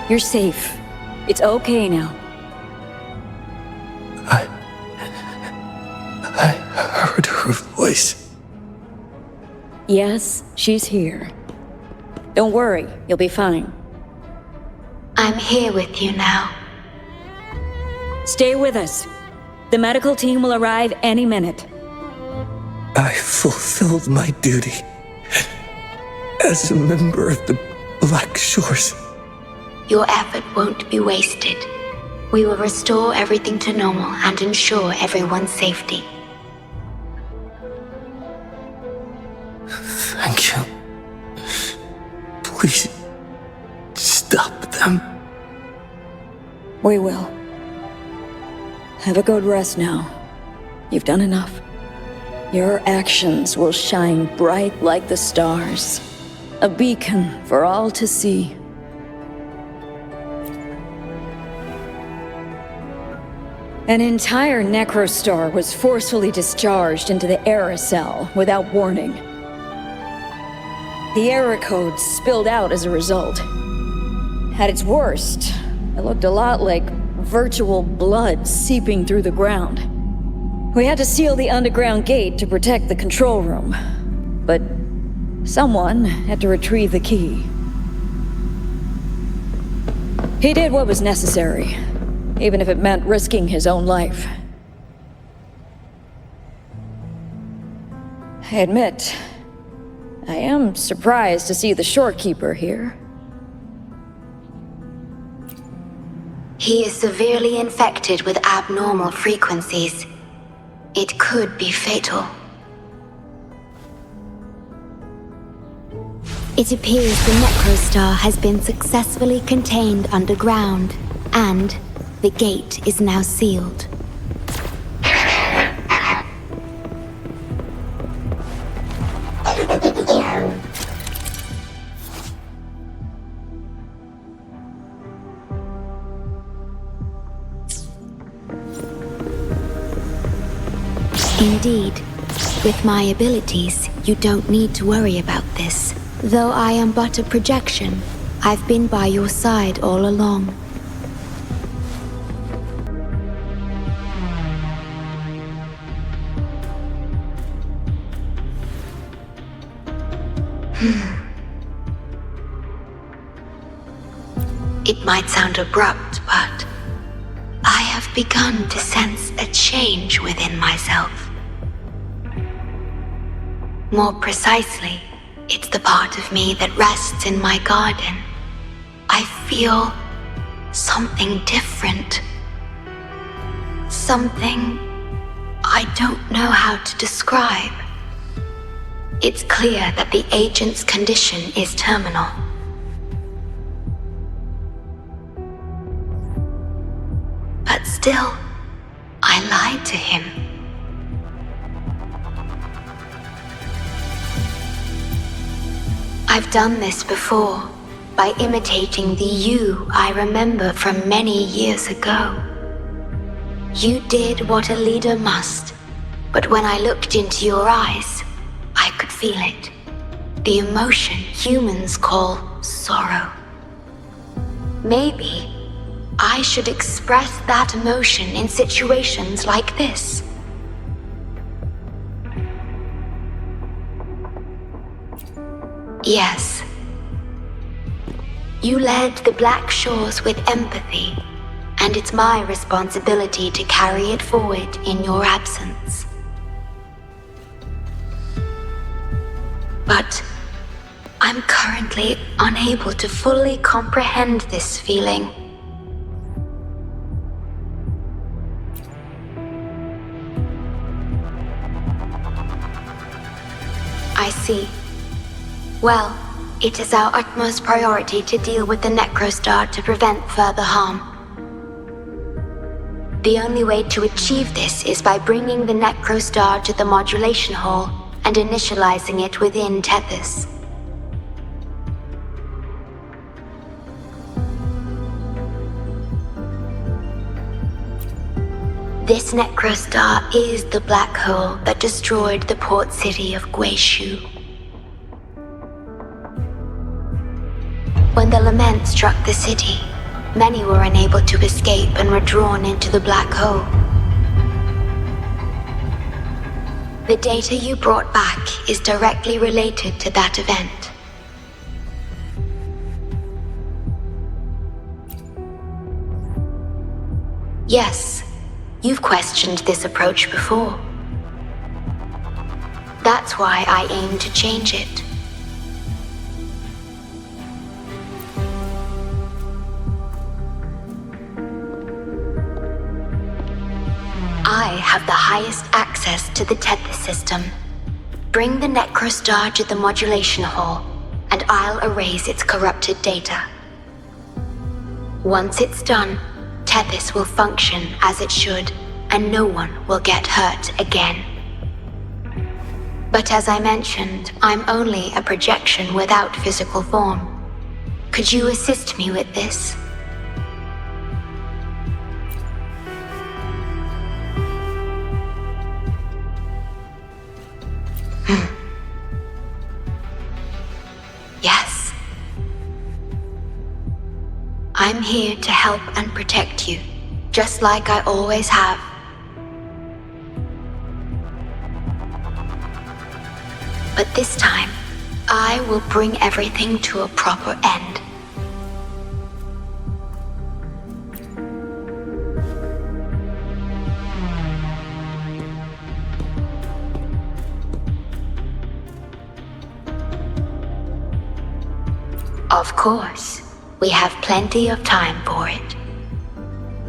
You're safe. It's okay now. I heard her voice. Yes, she's here. Don't worry, you'll be fine. I'm here with you now. Stay with us. The medical team will arrive any minute. I fulfilled my duty as a member of the Black Shores. Your effort won't be wasted. We will restore everything to normal and ensure everyone's safety. Thank you. Please stop them. We will. Have a good rest now. You've done enough. Your actions will shine bright like the stars. A beacon for all to see. An entire necrostar was forcefully discharged into the Era Cell without warning. The Era codes spilled out as a result. At its worst, it looked a lot like virtual blood seeping through the ground. We had to seal the underground gate to protect the control room, but someone had to retrieve the key. He did what was necessary, even if it meant risking his own life. I admit, I am surprised to see the Shorekeeper here. He is severely infected with abnormal frequencies. It could be fatal. It appears the Necrostar has been successfully contained underground, and the gate is now sealed. Indeed, with my abilities, you don't need to worry about this. Though I am but a projection, I've been by your side all along. It might sound abrupt, but I have begun to sense a change within myself. More precisely, it's the part of me that rests in my garden. I feel something different. Something I don't know how to describe. It's clear that the agent's condition is terminal. But still, I lied to him. I've done this before, by imitating the you I remember from many years ago. You did what a leader must, but when I looked into your eyes, I could feel it. The emotion humans call sorrow. Maybe I should express that emotion in situations like this. Yes, You led the Black Shores with empathy, and it's my responsibility to carry it forward in your absence. But I'm currently unable to fully comprehend this feeling. I see. Well, it is our utmost priority to deal with the Necrostar to prevent further harm. The only way to achieve this is by bringing the Necrostar to the modulation hall and initializing it within Tethys. This Necrostar is the black hole that destroyed the port city of Guishu. When the lament struck the city, many were unable to escape and were drawn into the black hole. The data you brought back is directly related to that event. Yes, you've questioned this approach before. That's why I aim to change it. I have the highest access to the Tethys system. Bring the Necrostar to the modulation hall, and I'll erase its corrupted data. Once it's done, Tethys will function as it should, and no one will get hurt again. But as I mentioned, I'm only a projection without physical form. Could you assist me with this? Yes. I'm here to help and protect you, just like I always have. But this time, I will bring everything to a proper end. Of course, we have plenty of time for it.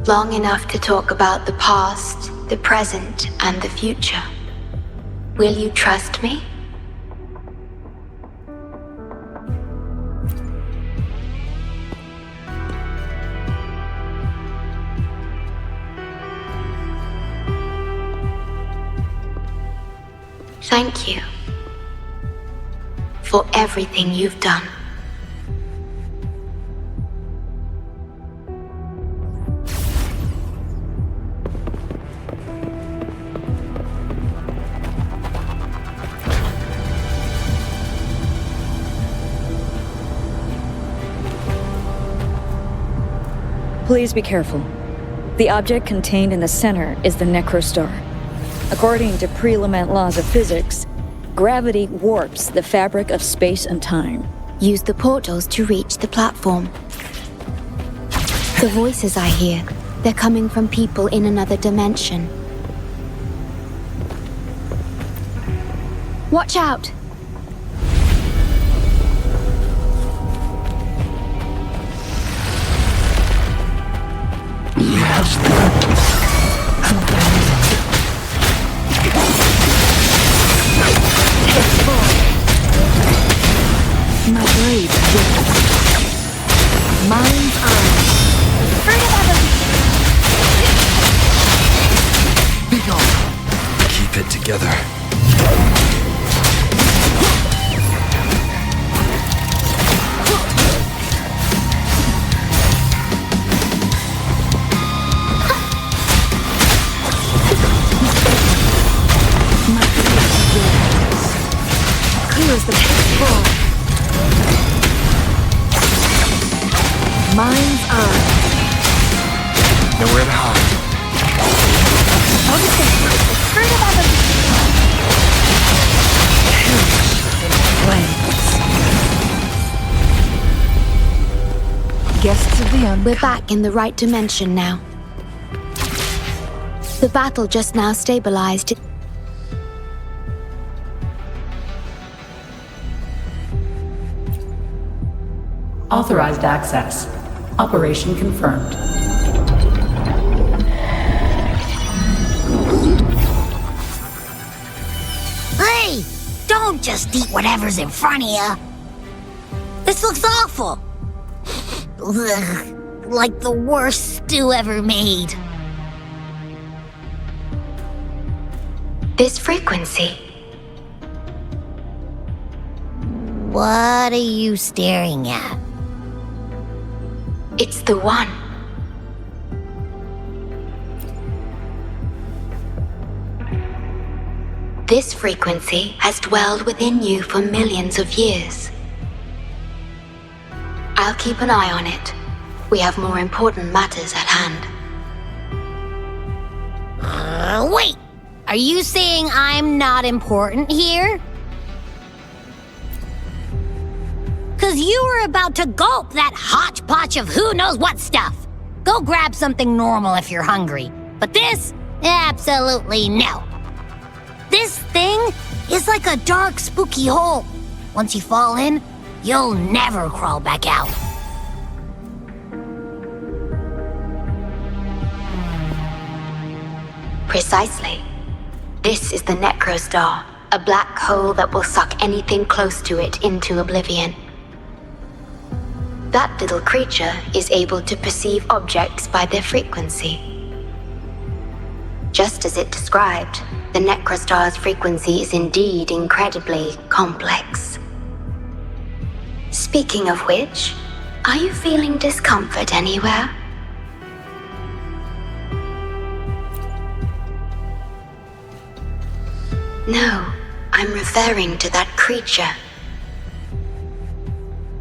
Long enough to talk about the past, the present, and the future. Will you trust me? Thank you for everything you've done. Please be careful. The object contained in the center is the Necrostar. According to pre-lament laws of physics, gravity warps the fabric of space and time. Use the portals to reach the platform. The voices I hear, they're coming from people in another dimension. Watch out! My blade whips. Mind's eye. Be gone. Keep it together. Clears the pit full. Mind's eye. Nowhere to hide. Notice the fruit of other perish in flames. We're back in the right dimension now. The battle just now stabilized. Authorized access. Operation confirmed. Hey! Don't just eat whatever's in front of you. This looks awful. Ugh, like the worst stew ever made. This frequency. What are you staring at? It's the one. This frequency has dwelled within you for millions of years. I'll keep an eye on it. We have more important matters at hand. Wait! Are you saying I'm not important here? 'Cause you were about to gulp that hodgepodge of who knows what stuff. Go grab something normal if you're hungry. But this? Absolutely no. This thing is like a dark, spooky hole. Once you fall in, you'll never crawl back out. Precisely. This is the Necrostar, a black hole that will suck anything close to it into oblivion. That little creature is able to perceive objects by their frequency. Just as it described, the Necrostar's frequency is indeed incredibly complex. Speaking of which, are you feeling discomfort anywhere? No, I'm referring to that creature.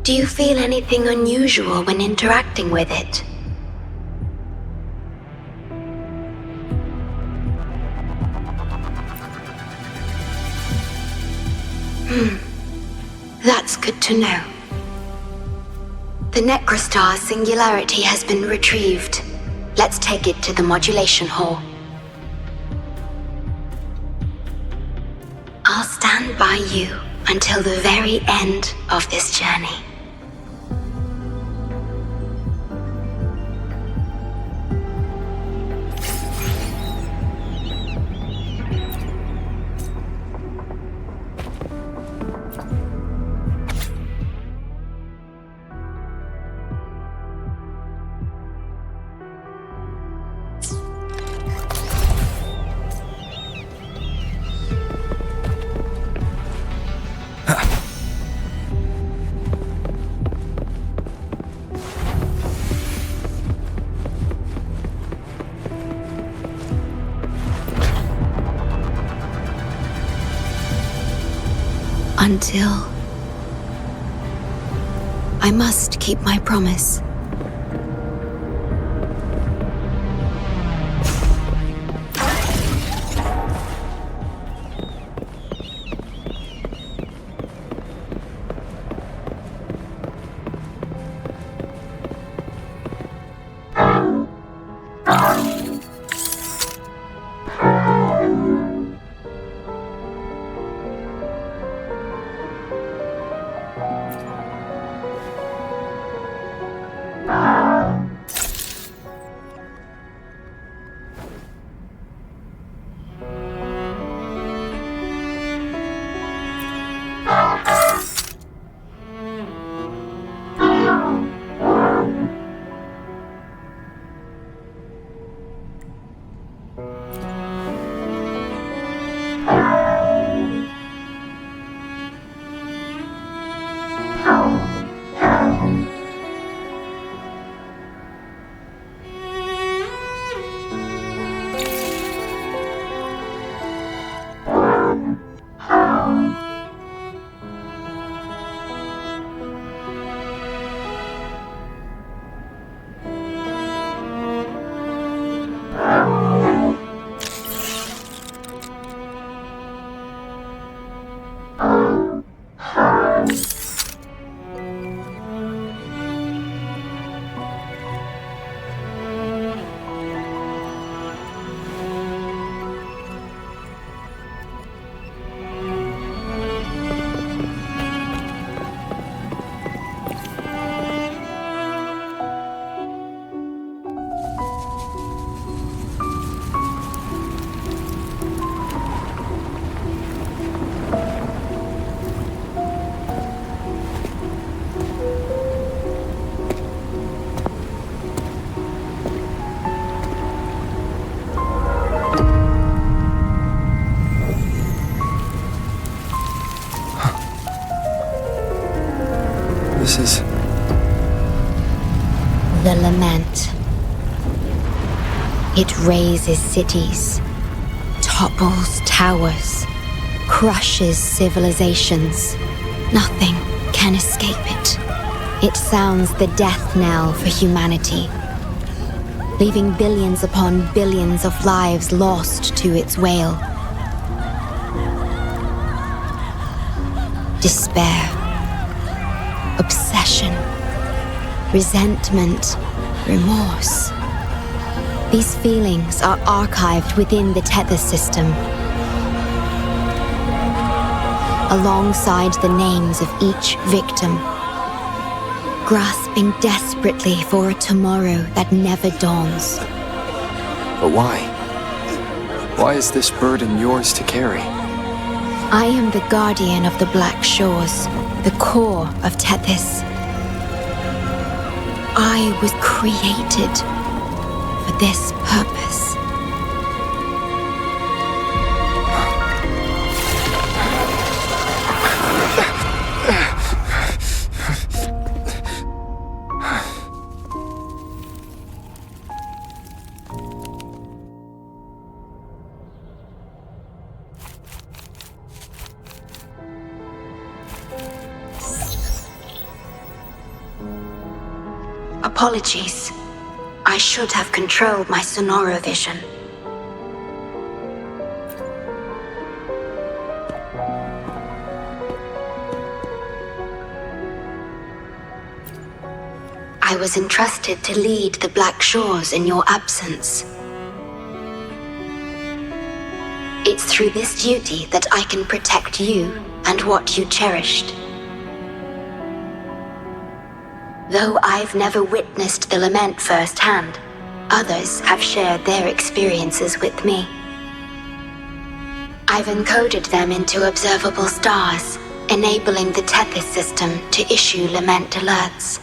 Do you feel anything unusual when interacting with it? That's good to know. The Necrostar singularity has been retrieved. Let's take it to the modulation hall. I'll stand by you until the very end of this journey. Until I must keep my promise. It razes cities, topples towers, crushes civilizations. Nothing can escape it. It sounds the death knell for humanity, leaving billions upon billions of lives lost to its wail. Despair, obsession, resentment, remorse. These feelings are archived within the Tethys system, alongside the names of each victim, grasping desperately for a tomorrow that never dawns. But why? Why is this burden yours to carry? I am the guardian of the Black Shores, the core of Tethys. I was created for this purpose. Apologies. I should have controlled my Sonoro vision. I was entrusted to lead the Black Shores in your absence. It's through this duty that I can protect you and what you cherished. Though I've never witnessed the lament firsthand, others have shared their experiences with me. I've encoded them into observable stars, enabling the Tethys system to issue lament alerts.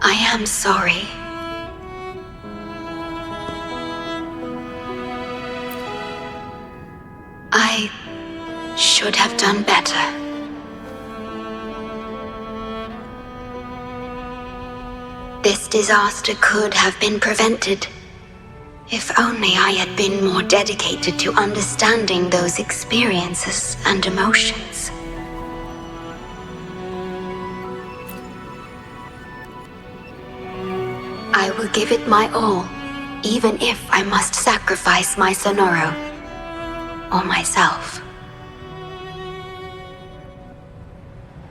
I am sorry. I should have done better. This disaster could have been prevented if only I had been more dedicated to understanding those experiences and emotions. I will give it my all, even if I must sacrifice my Sonoro or myself.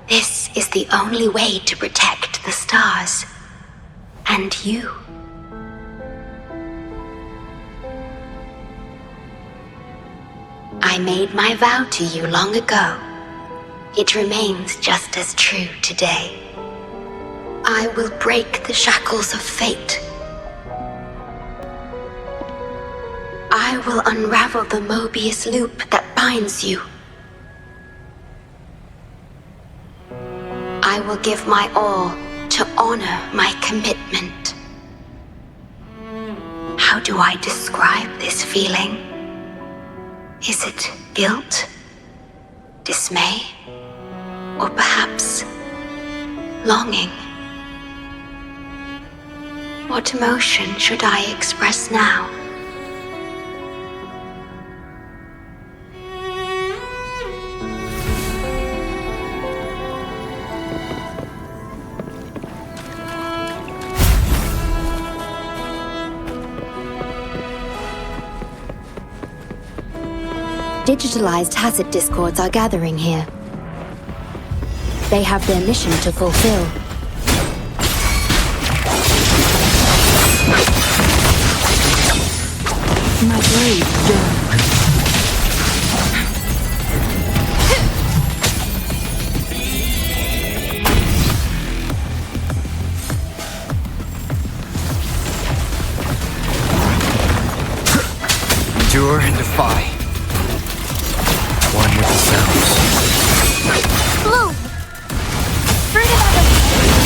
This is the only way to protect the stars and you. I made my vow to you long ago. It remains just as true today. I will break the shackles of fate. I will unravel the Mobius loop that binds you. I will give my all to honor my commitment. How do I describe this feeling? Is it guilt, dismay, or perhaps longing? What emotion should I express now? Digitalized Hasid discords are gathering here. They have their mission to fulfill. My blade burns. Endure and defy. One with the sounds. Bloom! Fruit of evolution!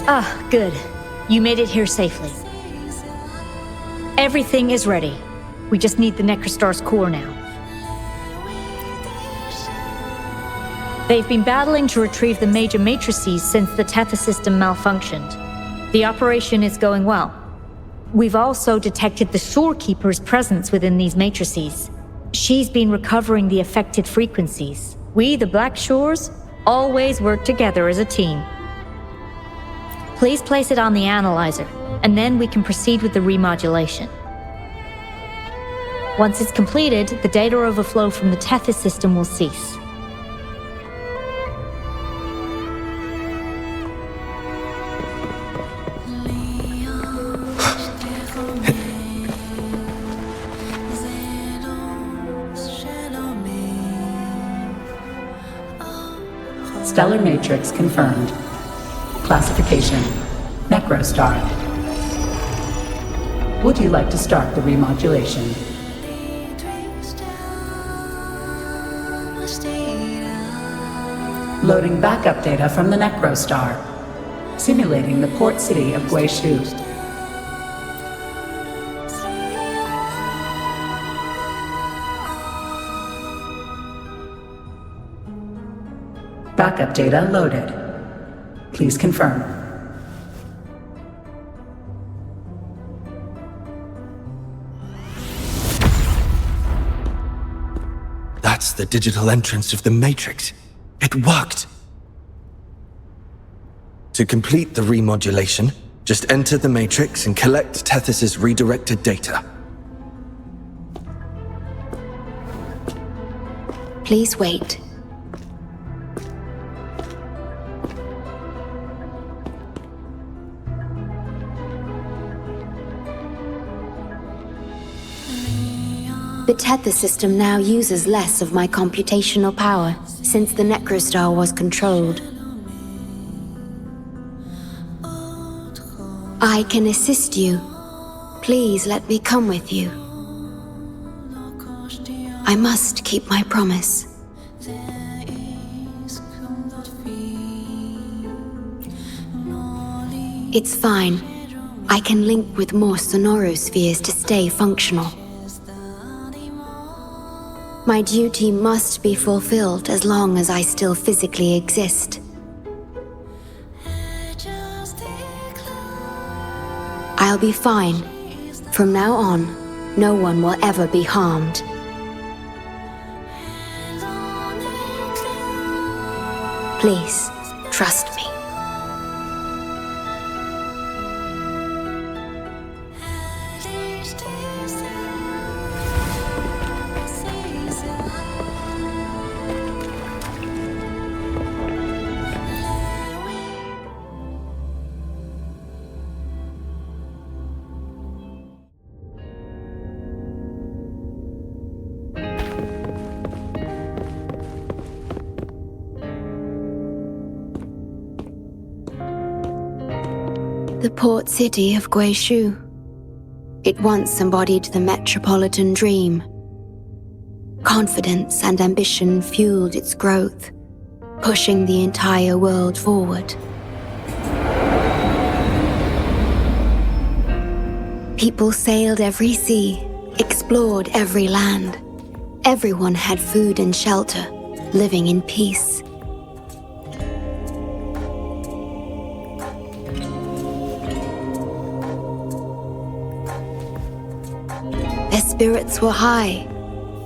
Ah, good. You made it here safely. Everything is ready. We just need the Necrostar's core now. They've been battling to retrieve the major matrices since the Tether system malfunctioned. The operation is going well. We've also detected the Shorekeeper's presence within these matrices. She's been recovering the affected frequencies. We, the Black Shores, always work together as a team. Please place it on the analyzer, and then we can proceed with the remodulation. Once it's completed, the data overflow from the Tethys system will cease. Stellar matrix confirmed. Classification: Necrostar. Would you like to start the remodulation? Loading backup data from the Necrostar. Simulating the port city of Guishu. Backup data loaded. Please confirm. That's the digital entrance of the Matrix. It worked! To complete the remodulation, just enter the Matrix and collect Tethys' redirected data. Please wait. The Tether system now uses less of my computational power since the Necrostar was controlled. I can assist you. Please let me come with you. I must keep my promise. It's fine. I can link with more sonorospheres to stay functional. My duty must be fulfilled as long as I still physically exist. I'll be fine. From now on, no one will ever be harmed. Please, trust me. The port city of Guishu. It once embodied the metropolitan dream. Confidence and ambition fueled its growth, pushing the entire world forward. People sailed every sea, explored every land. Everyone had food and shelter, living in peace. Their spirits were high,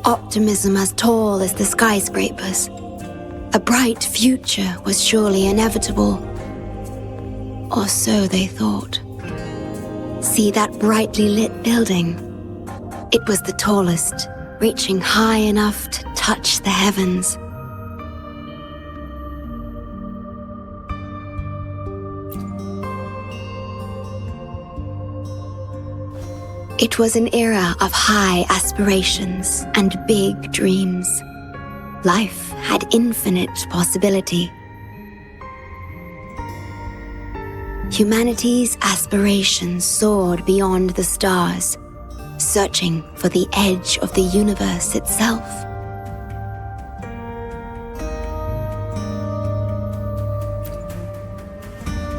optimism as tall as the skyscrapers. A bright future was surely inevitable. Or so they thought. See that brightly lit building? It was the tallest, reaching high enough to touch the heavens. It was an era of high aspirations and big dreams. Life had infinite possibility. Humanity's aspirations soared beyond the stars, searching for the edge of the universe itself.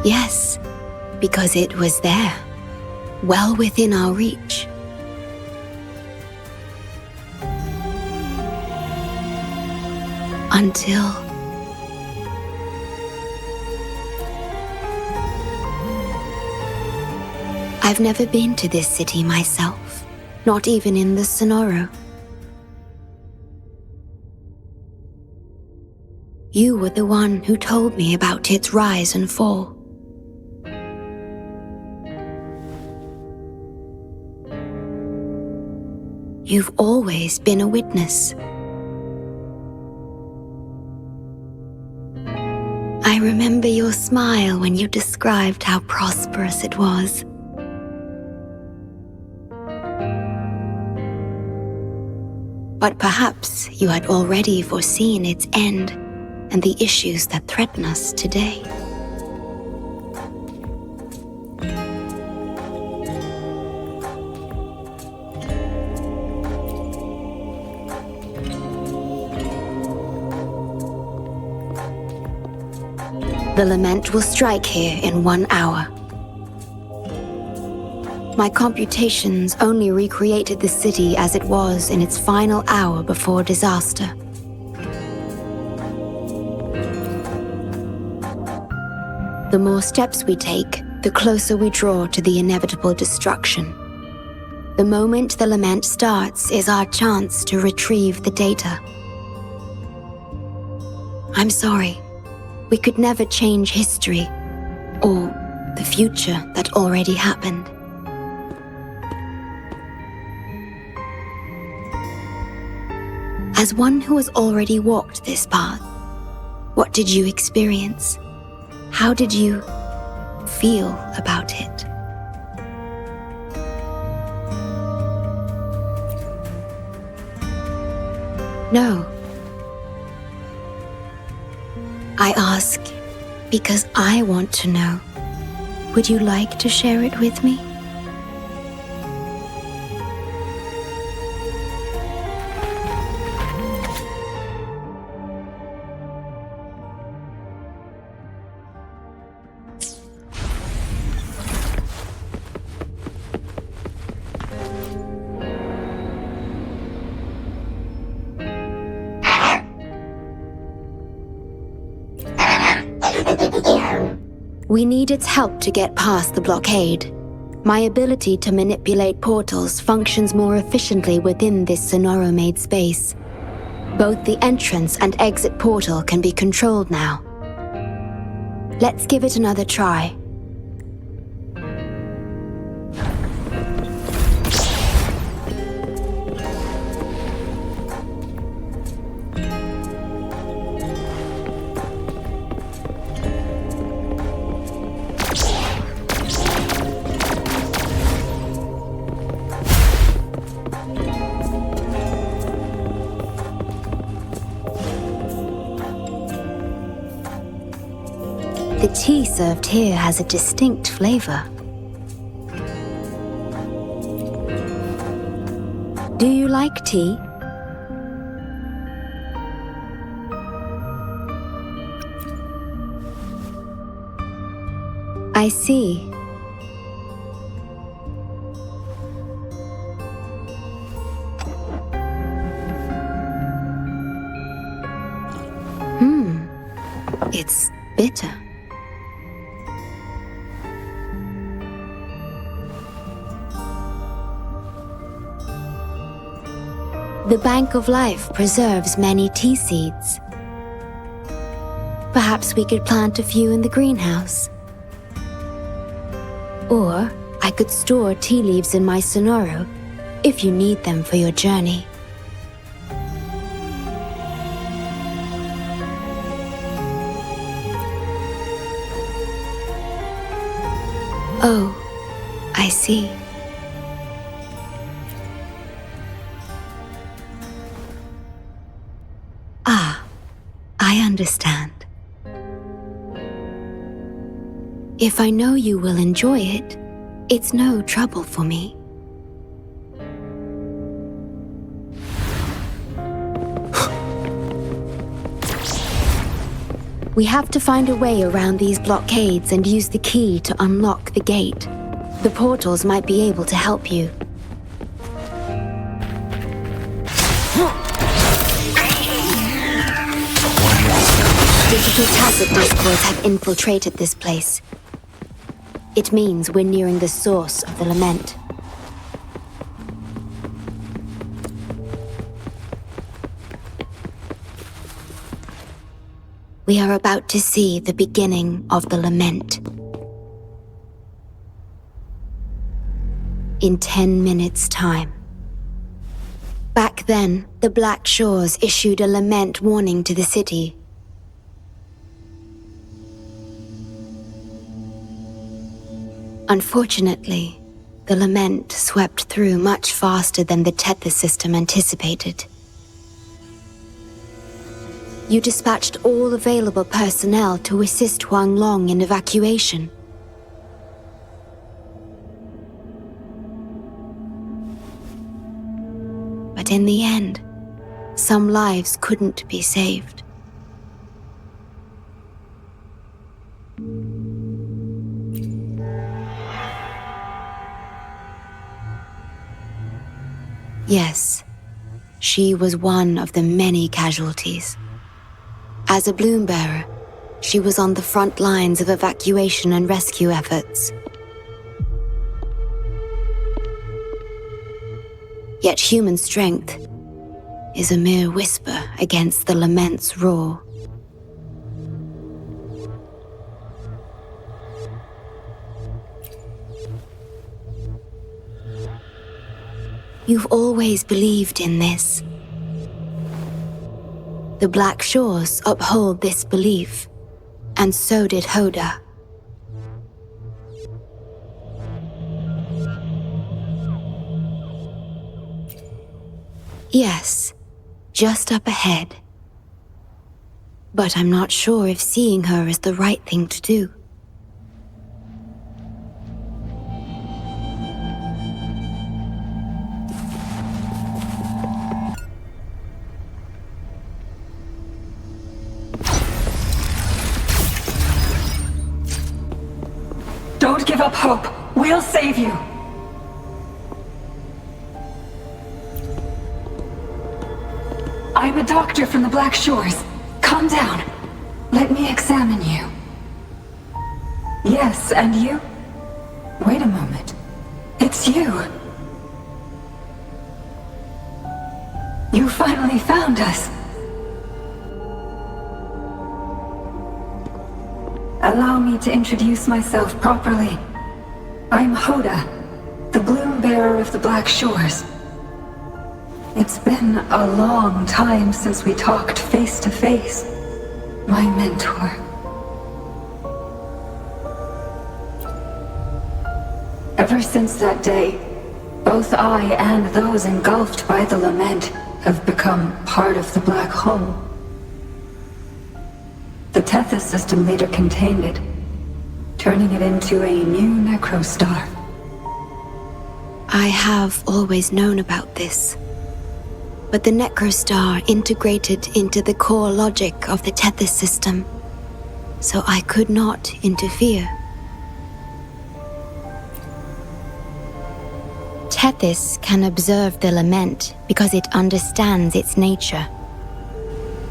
Yes, because it was there, well within our reach. Until... I've never been to this city myself, not even in the Sonoro. You were the one who told me about its rise and fall. You've always been a witness. I remember your smile when you described how prosperous it was. But perhaps you had already foreseen its end and the issues that threaten us today. The lament will strike here in 1 hour. My computations only recreated the city as it was in its final hour before disaster. The more steps we take, the closer we draw to the inevitable destruction. The moment the lament starts is our chance to retrieve the data. I'm sorry. We could never change history, or the future that already happened. As one who has already walked this path, what did you experience? How did you feel about it? No. I ask because I want to know. Would you like to share it with me? We need its help to get past the blockade. My ability to manipulate portals functions more efficiently within this Sonoro-made space. Both the entrance and exit portal can be controlled now. Let's give it another try. The tea served here has a distinct flavor. Do you like tea? I see. It's bitter. The Bank of Life preserves many tea seeds. Perhaps we could plant a few in the greenhouse. Or I could store tea leaves in my Sonoro if you need them for your journey. Oh, I see. I understand. If I know you will enjoy it, it's no trouble for me. We have to find a way around these blockades and use the key to unlock the gate. The portals might be able to help you. Digital tacit discords have infiltrated this place. It means we're nearing the source of the lament. We are about to see the beginning of the lament. In 10 minutes' time. Back then, the Black Shores issued a lament warning to the city. Unfortunately, the lament swept through much faster than the Tethys system anticipated. You dispatched all available personnel to assist Huang Long in evacuation. But in the end, some lives couldn't be saved. Yes, she was one of the many casualties. As a bloom bearer, she was on the front lines of evacuation and rescue efforts. Yet human strength is a mere whisper against the lament's roar. You've always believed in this. The Black Shores uphold this belief, and so did Hoda. Yes, just up ahead. But I'm not sure if seeing her is the right thing to do. Don't give up hope. We'll save you. I'm a doctor from the Black Shores. Calm down. Let me examine you. Yes, and you? Wait a moment. It's you. You finally found us. Allow me to introduce myself properly. I'm Hoda, the bloom bearer of the Black Shores. It's been a long time since we talked face to face, my mentor. Ever since that day, both I and those engulfed by the lament have become part of the black hole. The Tethys system later contained it, turning it into a new necrostar. I have always known about this, but the necrostar integrated into the core logic of the Tethys system, so I could not interfere. Tethys can observe the lament because it understands its nature.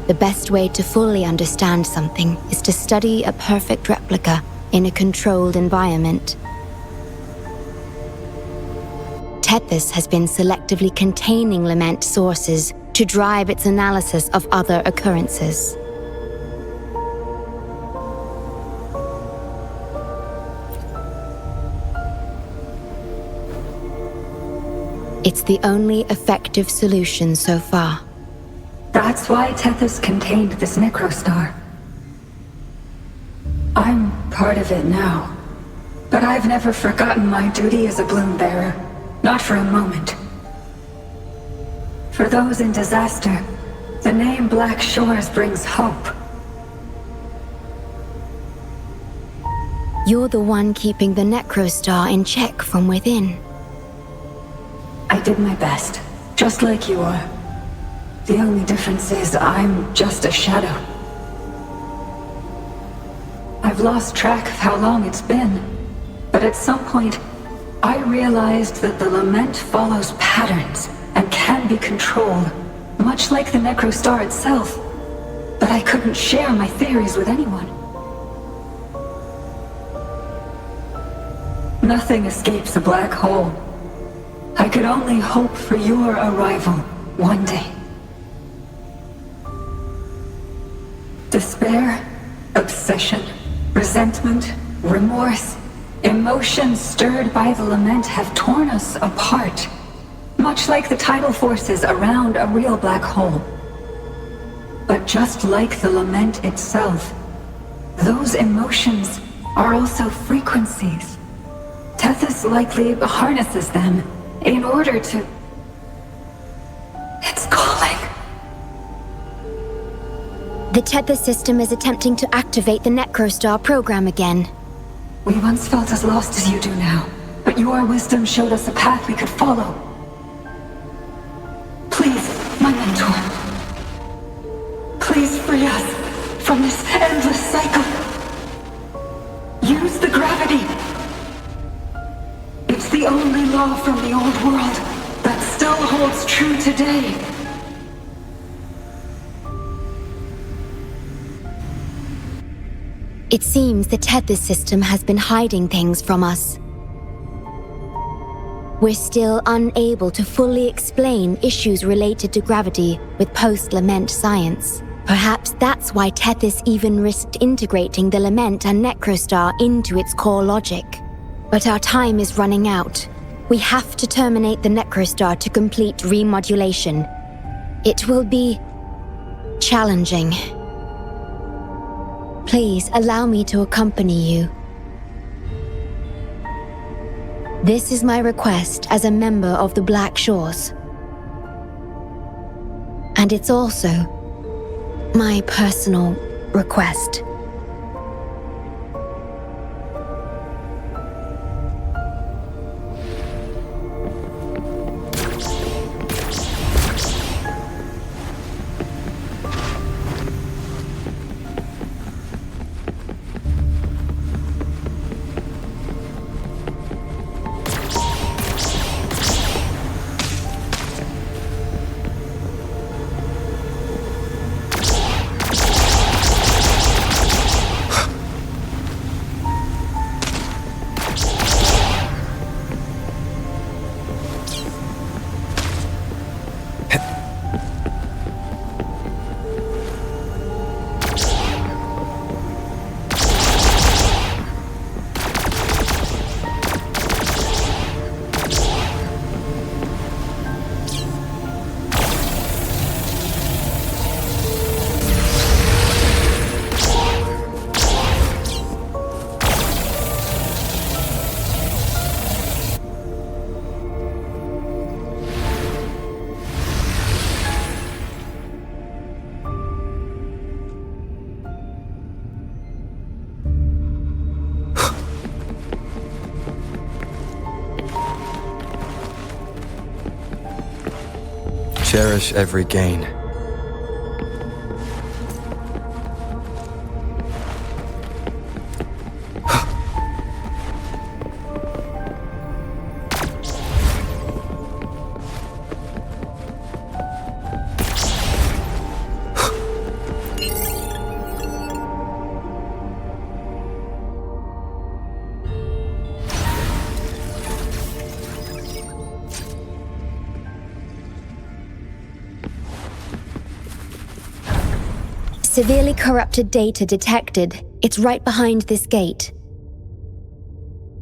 The best way to fully understand something is to study a perfect replica in a controlled environment. Tethys has been selectively containing lament sources to drive its analysis of other occurrences. It's the only effective solution so far. That's why Tethys contained this necrostar. I'm part of it now, but I've never forgotten my duty as a bloom bearer, not for a moment. For those in disaster, the name Black Shores brings hope. You're the one keeping the necrostar in check from within. I did my best, just like you are. The only difference is I'm just a shadow. I've lost track of how long it's been, but at some point, I realized that the lament follows patterns and can be controlled, much like the Necrostar itself. But I couldn't share my theories with anyone. Nothing escapes a black hole. I could only hope for your arrival one day. Despair, obsession, resentment, remorse, emotions stirred by the lament have torn us apart, much like the tidal forces around a real black hole. But just like the lament itself, those emotions are also frequencies. Tethys likely harnesses them in order to... It's calling. The Tethys system is attempting to activate the Necrostar program again. We once felt as lost as you do now, but your wisdom showed us a path we could follow. Please, my mentor. Please free us from this endless cycle. Use the gravity. It's the only law from the old world that still holds true today. It seems the Tethys system has been hiding things from us. We're still unable to fully explain issues related to gravity with post-lament science. Perhaps that's why Tethys even risked integrating the lament and Necrostar into its core logic. But our time is running out. We have to terminate the Necrostar to complete remodulation. It will be challenging. Please allow me to accompany you. This is my request as a member of the Black Shores. And it's also my personal request. Cherish every gain. Severely corrupted data detected. It's right behind this gate.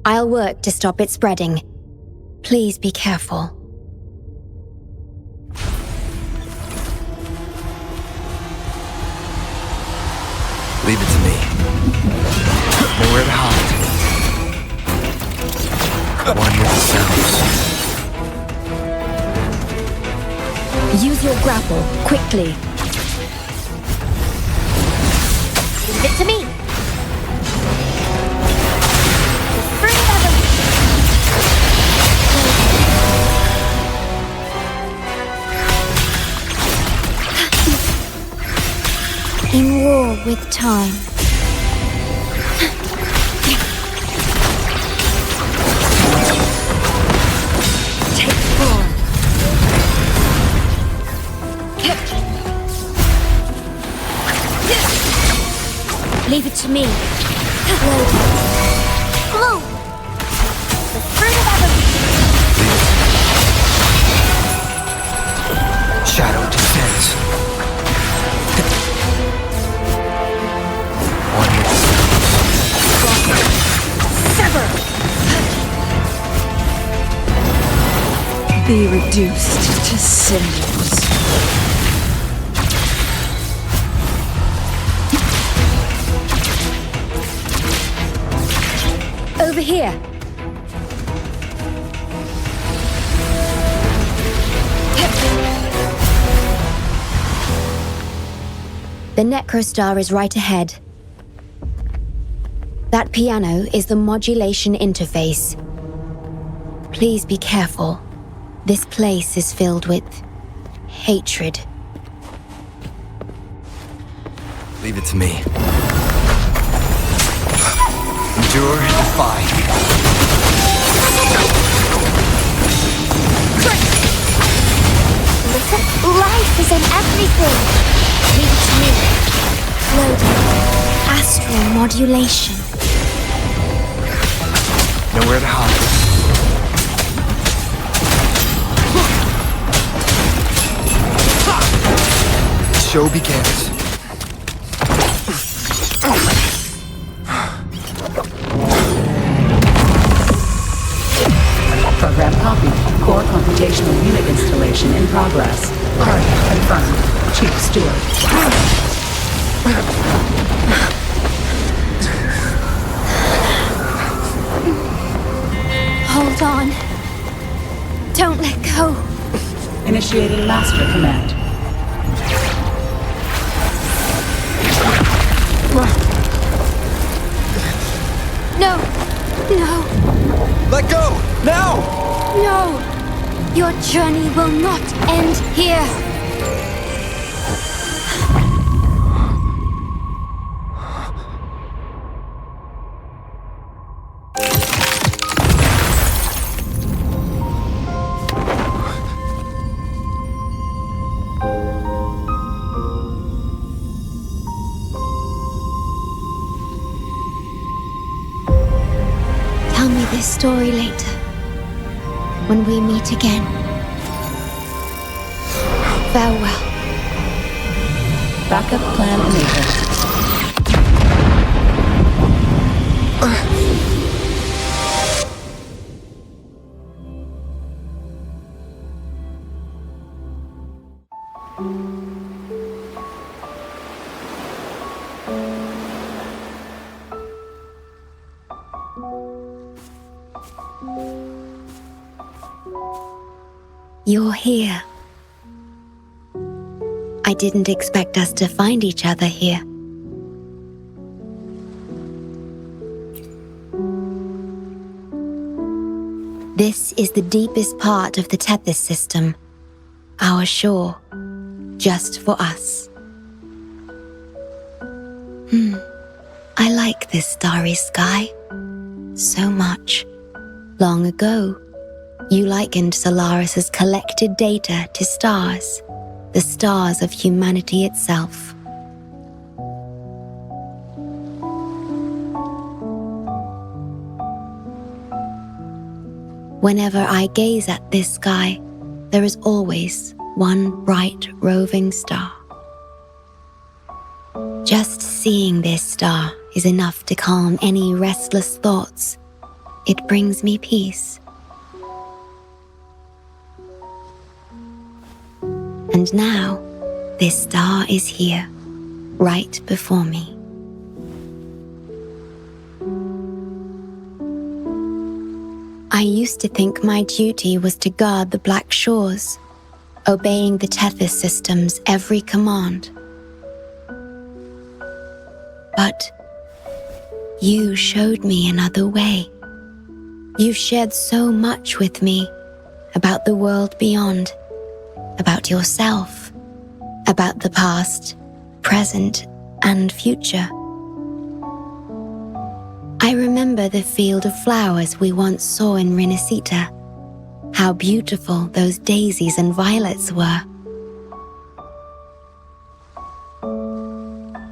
I'll work to stop it spreading. Please be careful. Leave it to me. Nowhere to hide. One with the sounds. Use your grapple, quickly. Leave it to me. In war with time. me. Loading. Bloom. The fruit of evolution. Shadow descends. One with Sever. Be reduced to cinders. Over here. The Necrostar is right ahead. That piano is the modulation interface. Please be careful. This place is filled with hatred. Leave it to me. endure and defy. Listen, life is in everything. Leave it to me. Loading. Astral modulation. Nowhere to hide. The show begins. Program copied. Core computational unit installation in progress. Target confirmed. Chief Steward. Hold on. Don't let go. Initiating master command. No. No. Let go! Now! No. Your journey will not end here. Tell me this story later, when we meet again. Farewell. Backup plan enabled. You're here. I didn't expect us to find each other here. This is the deepest part of the Tethys system, our shore, just for us. I like this starry sky so much. Long ago, you likened Solaris's collected data to stars, the stars of humanity itself. Whenever I gaze at this sky, there is always one bright roving star. Just seeing this star is enough to calm any restless thoughts. It brings me peace. And now, this star is here, right before me. I used to think my duty was to guard the Black Shores, obeying the Tethys system's every command. But you showed me another way. You've shared so much with me about the world beyond, about yourself, about the past, present, and future. I remember the field of flowers we once saw in Rinasita, how beautiful those daisies and violets were.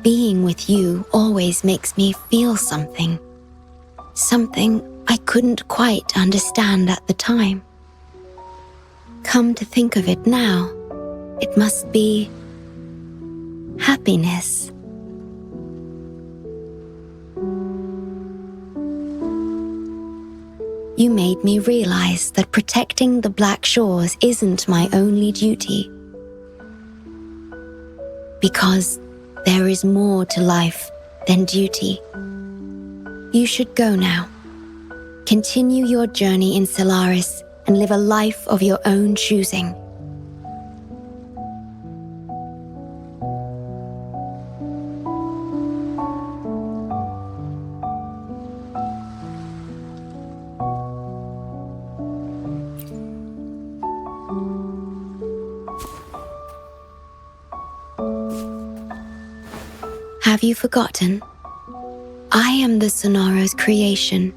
being with you always makes me feel something. Something I couldn't quite understand at the time. Come to think of it now, it must be happiness. You made me realize that protecting the Black Shores isn't my only duty. Because there is more to life than duty. You should go now. Continue your journey in Solaris and live a life of your own choosing. Have you forgotten? I am the Sonora's creation.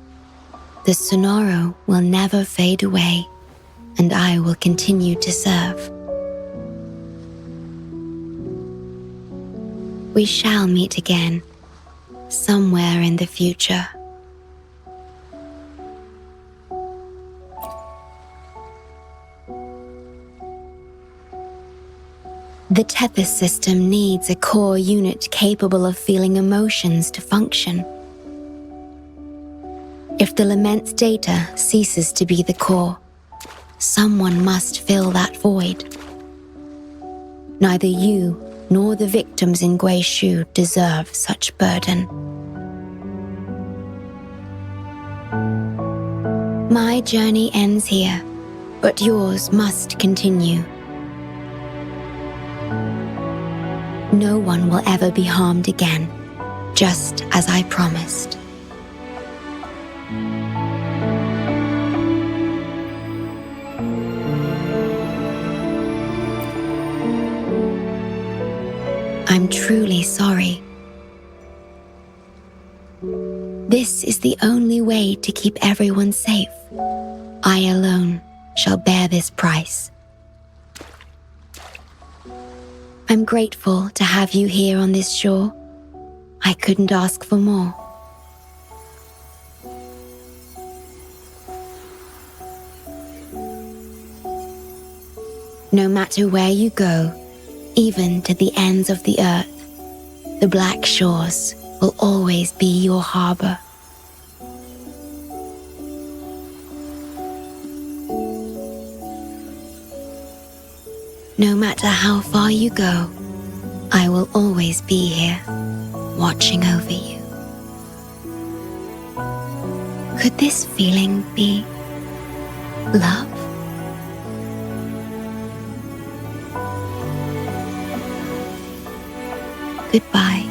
The Sonora will never fade away, and I will continue to serve. We shall meet again, somewhere in the future. The Tethys system needs a core unit capable of feeling emotions to function. If the Lament's data ceases to be the core, someone must fill that void. Neither you nor the victims in Guishu deserve such burden. My journey ends here, but yours must continue. No one will ever be harmed again, just as I promised. I'm truly sorry. This is the only way to keep everyone safe. I alone shall bear this price. I'm grateful to have you here on this shore. I couldn't ask for more. No matter where you go, even to the ends of the earth, the Black Shores will always be your harbor. No matter how far you go, I will always be here, watching over you. Could this feeling be love? Goodbye.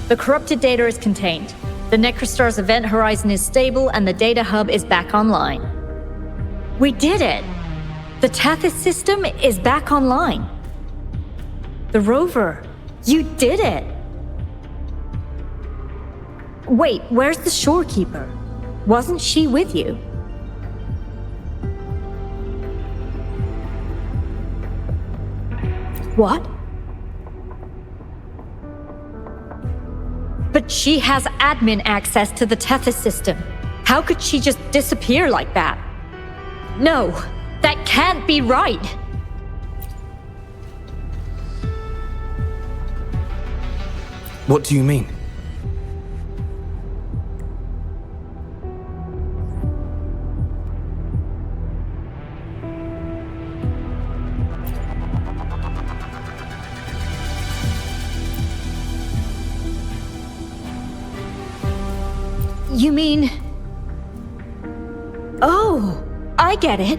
The corrupted data is contained. The Necrostar's event horizon is stable and the data hub is back online. We did it! The Tethys system is back online. The rover, you did it! Wait, where's the shorekeeper? Wasn't she with you? What? But she has admin access to the Tethys system. How could she just disappear like that? No, that can't be right. What do you mean? You mean... Oh, I get it.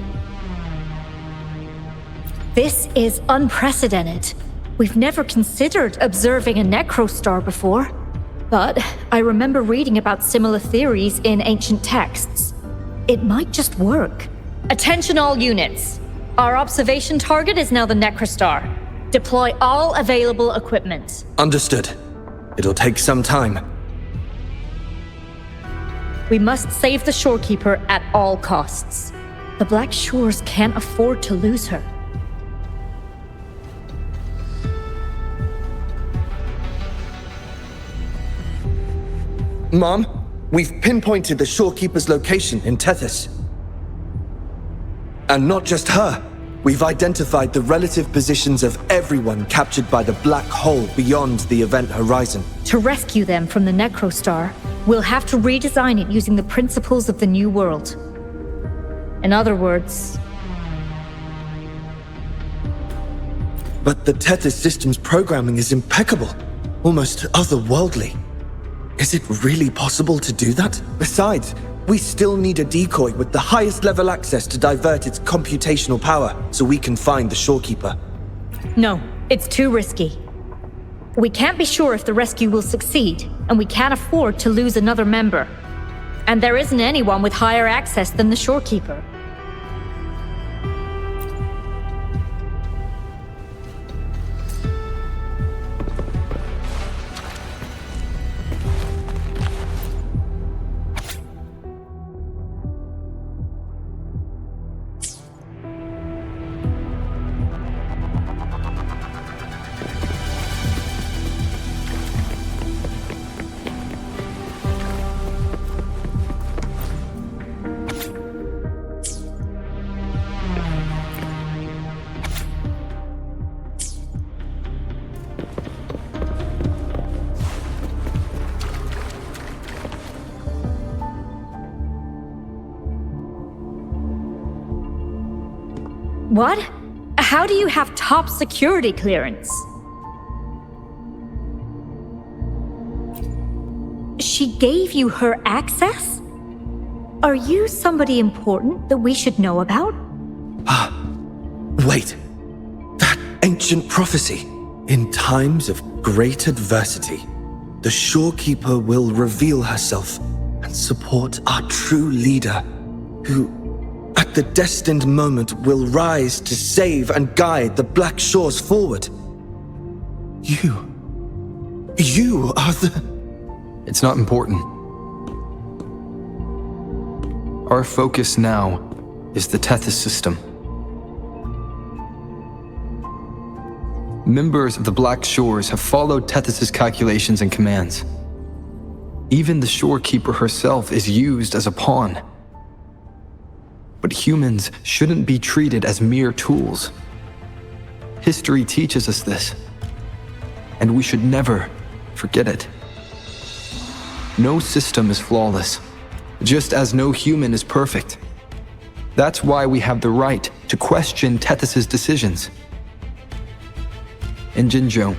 This is unprecedented. We've never considered observing a necrostar before. But I remember reading about similar theories in ancient texts. It might just work. Attention all units. Our observation target is now the necrostar. Deploy all available equipment. Understood. It'll take some time. We must save the shorekeeper at all costs. The Black Shores can't afford to lose her. Mom, we've pinpointed the shorekeeper's location in Tethys. And not just her. We've identified the relative positions of everyone captured by the black hole beyond the event horizon. To rescue them from the necrostar, we'll have to redesign it using the principles of the New World. In other words... But the Tethys system's programming is impeccable. Almost otherworldly. Is it really possible to do that? Besides, we still need a decoy with the highest level access to divert its computational power so we can find the shorekeeper. No, it's too risky. We can't be sure if the rescue will succeed, and we can't afford to lose another member. And there isn't anyone with higher access than the shorekeeper. What? How do you have top security clearance? She gave you her access? Are you somebody important that we should know about? Wait. That ancient prophecy. In times of great adversity, the shorekeeper will reveal herself and support our true leader, who, at the destined moment, will rise to save and guide the Black Shores forward. You are the... It's not important. Our focus now is the Tethys system. Members of the Black Shores have followed Tethys' calculations and commands. Even the shorekeeper herself is used as a pawn. But humans shouldn't be treated as mere tools. History teaches us this, and we should never forget it. No system is flawless, just as no human is perfect. That's why we have the right to question Tethys' decisions. In Jinzhou,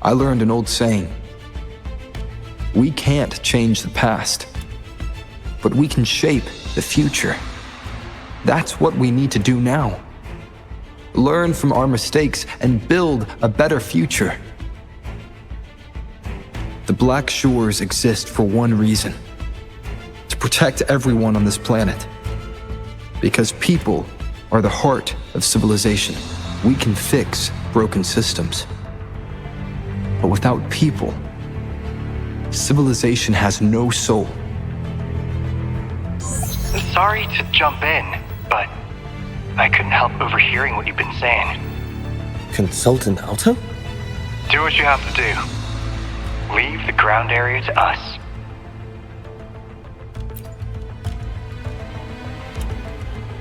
I learned an old saying. We can't change the past, but we can shape the future. That's what we need to do now. Learn from our mistakes and build a better future. The Black Shores exist for one reason: to protect everyone on this planet. Because people are the heart of civilization. We can fix broken systems. But without people, civilization has no soul. Sorry to jump in, but I couldn't help overhearing what you've been saying. Consultant Alto? Do what you have to do. Leave the ground area to us.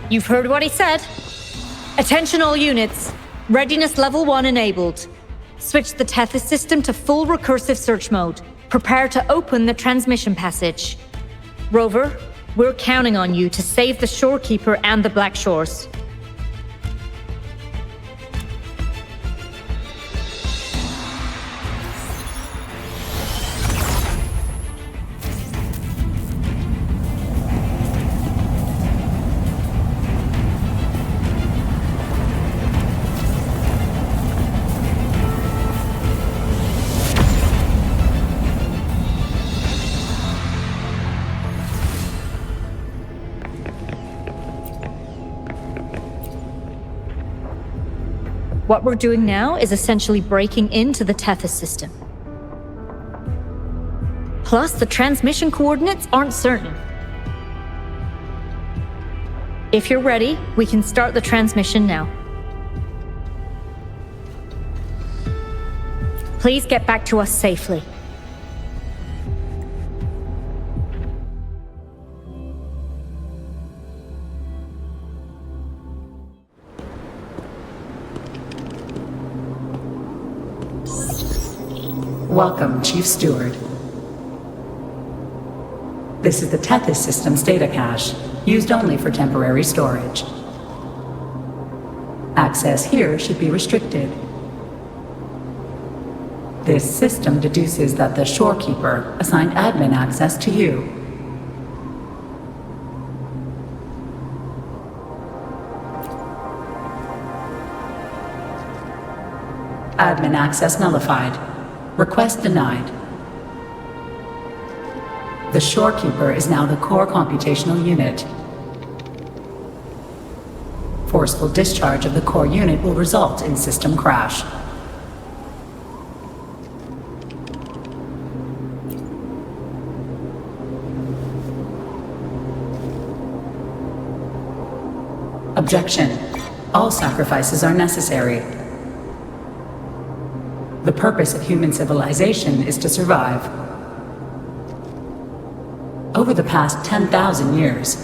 You've heard what he said. Attention all units. Readiness level 1 enabled. Switch the Tethys system to full recursive search mode. Prepare to open the transmission passage. Rover, we're counting on you to save the shorekeeper and the Black Shores. What we're doing now is essentially breaking into the Tethys system. Plus, the transmission coordinates aren't certain. If you're ready, we can start the transmission now. Please get back to us safely. Welcome, Chief Steward. This is the Tethys System's data cache, used only for temporary storage. Access here should be restricted. This system deduces that the Shorekeeper assigned admin access to you. Admin access nullified. Request denied. The Shorekeeper is now the core computational unit. Forceful discharge of the core unit will result in system crash. Objection. All sacrifices are necessary. The purpose of human civilization is to survive. Over the past 10,000 years,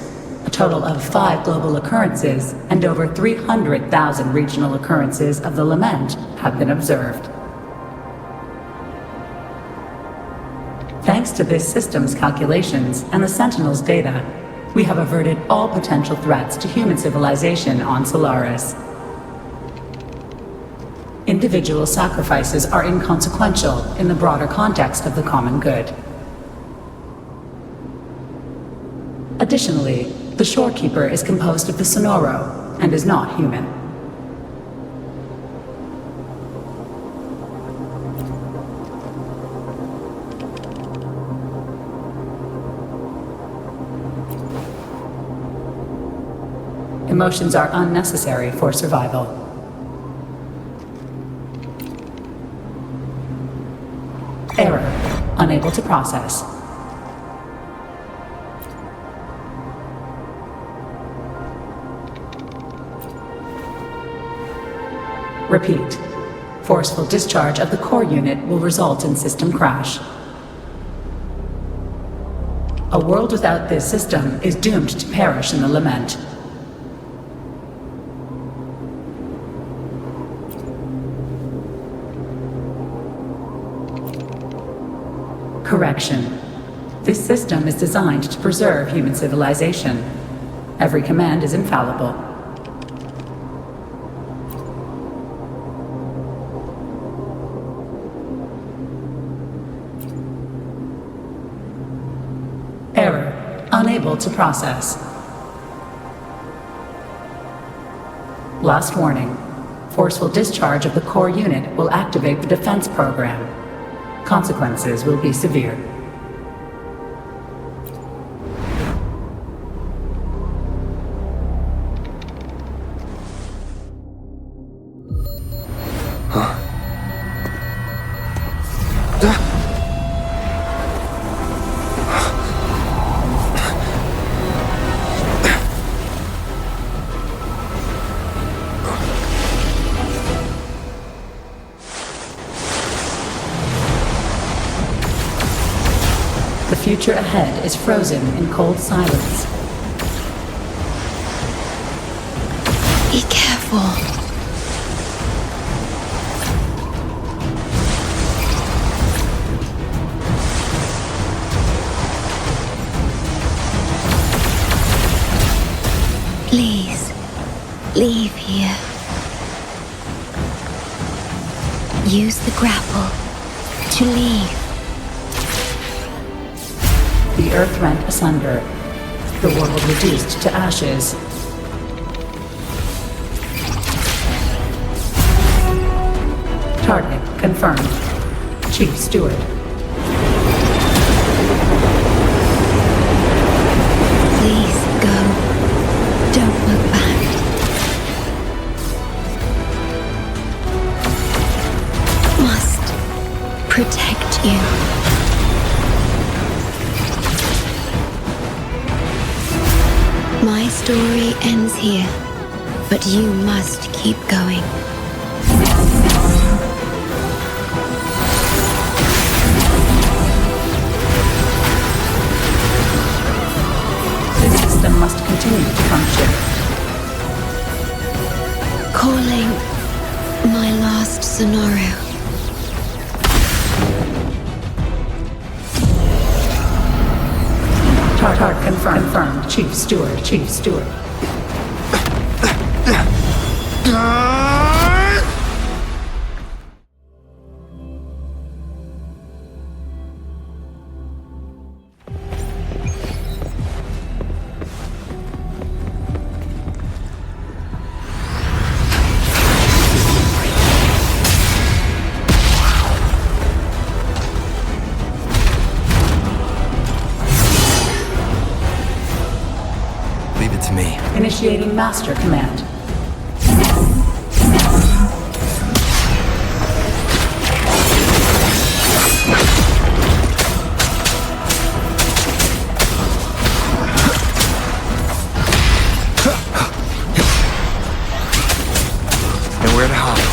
a total of 5 global occurrences and over 300,000 regional occurrences of the lament have been observed. Thanks to this system's calculations and the Sentinel's data, we have averted all potential threats to human civilization on Solaris. Individual sacrifices are inconsequential in the broader context of the common good. Additionally, the Shorekeeper is composed of the Sonoro and is not human. Emotions are unnecessary for survival. Error. Unable to process. Repeat. Forceful discharge of the core unit will result in system crash. A world without this system is doomed to perish in the lament. Correction. This system is designed to preserve human civilization. Every command is infallible. Error. Unable to process. Last warning. Forceful discharge of the core unit will activate the defense program. Consequences will be severe. The future ahead is frozen in cold silence. Be careful. Please, leave here. Use the grapple to leave. The earth rent asunder. The world reduced to ashes. Target confirmed. Chief Steward. Please go. Don't look back. story ends here, but you must keep going. This system must continue to function. Calling my last scenario. Tartar confirmed. Chief Steward. Leave it to me. Initiating Master Command. Nowhere to hide.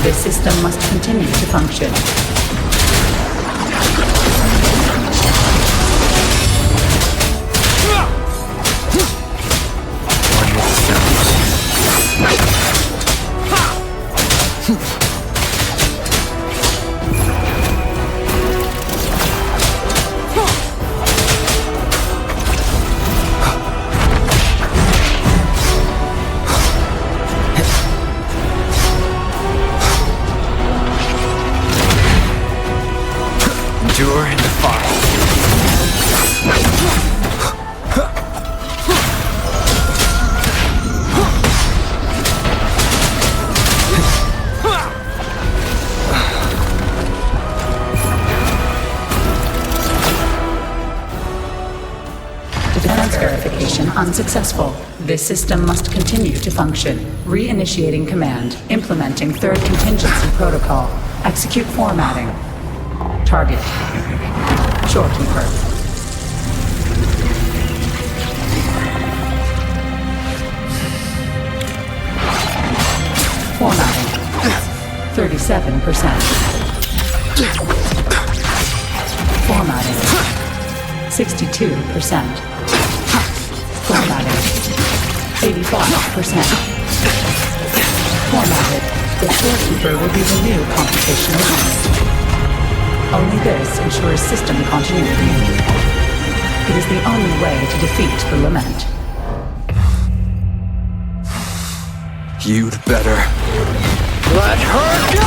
This system must continue to function. One with the Endure and defy. Defense verification unsuccessful. This system must continue to function. Reinitiating command. Implementing third contingency protocol. Execute formatting. Target. Shorekeeper. Formatting. 37%. Formatting. 62%. Formatting. 85%. Formatted. The Shorekeeper will be the new computational unit. Only this ensures system continuity. It is the only way to defeat the Lament. You'd better let her go!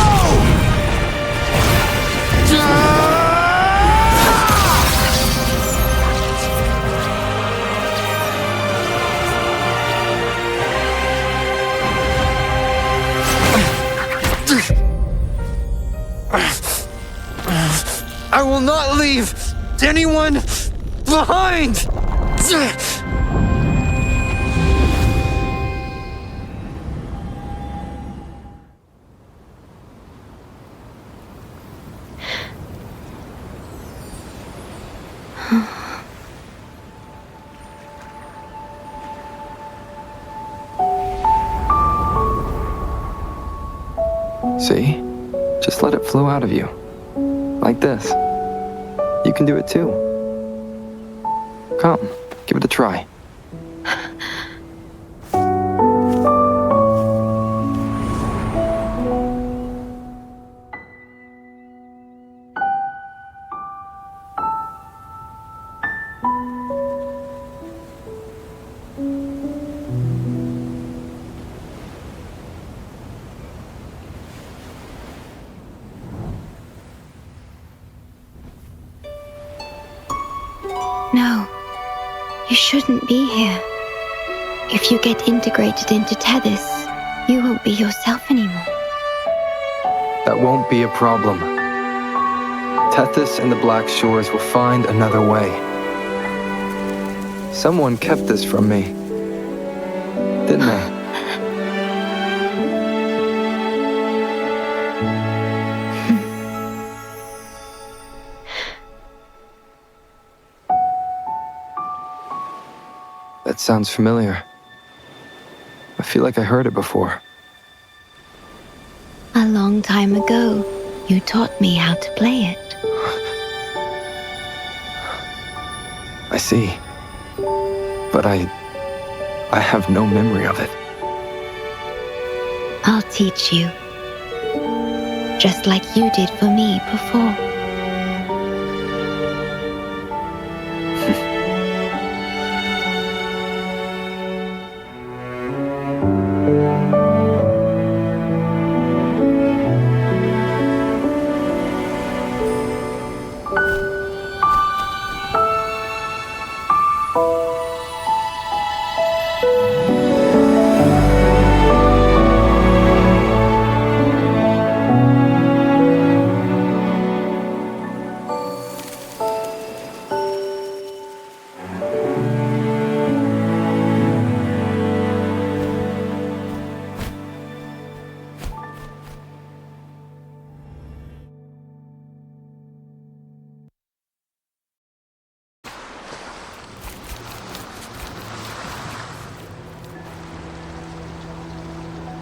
I will not leave anyone behind! See? Just let it flow out of you. Like this. You can do it too. Come, give it a try. No, you shouldn't be here. If you get integrated into Tethys, you won't be yourself anymore. That won't be a problem. Tethys and the Black Shores will find another way. Someone kept this from me, didn't they? sounds familiar. I feel like I heard it before. A long time ago, you taught me how to play it. I see. But I have no memory of it. I'll teach you. Just like you did for me before.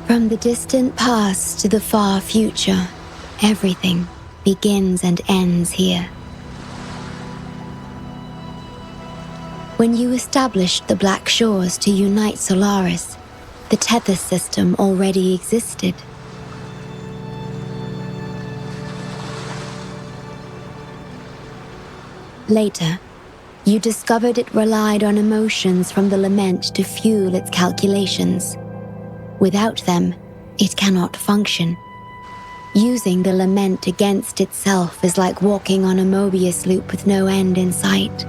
From the distant past to the far future, everything begins and ends here. When you established the Black Shores to unite Solaris, the Tethys system already existed. Later, you discovered it relied on emotions from the lament to fuel its calculations. Without them, it cannot function. Using the lament against itself is like walking on a Mobius loop with no end in sight.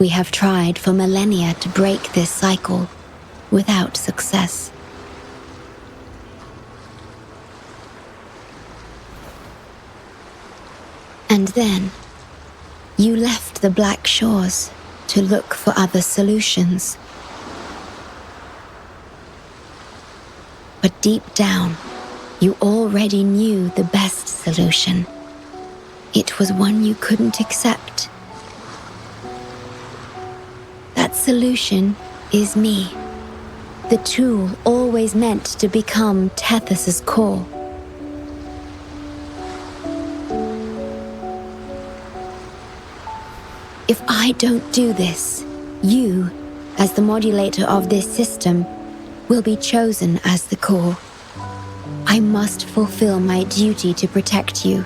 We have tried for millennia to break this cycle, without success. And then, you left the Black Shores to look for other solutions. But deep down, you already knew the best solution. It was one you couldn't accept. That solution is me, the tool always meant to become Tethys's core. If I don't do this, you, as the modulator of this system, will be chosen as the core. I must fulfill my duty to protect you.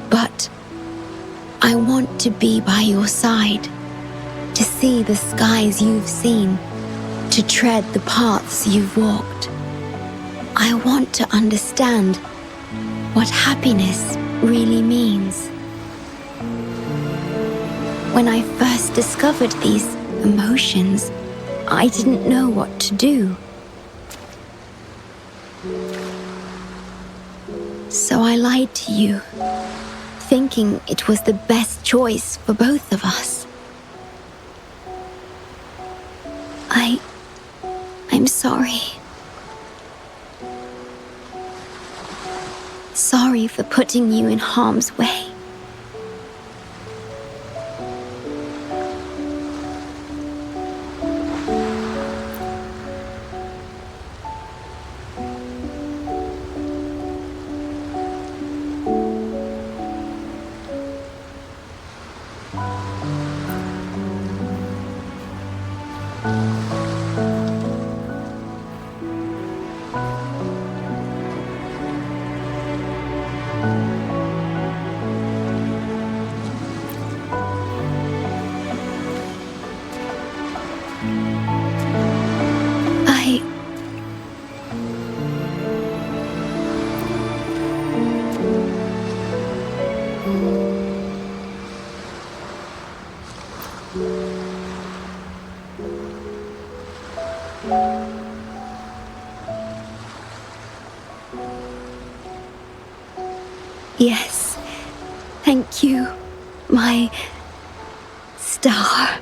But I want to be by your side, to see the skies you've seen, to tread the paths you've walked. I want to understand what happiness really means. When I first discovered these emotions, I didn't know what to do. So I lied to you, thinking it was the best choice for both of us. I'm sorry. Sorry for putting you in harm's way. Yes, thank you, my star.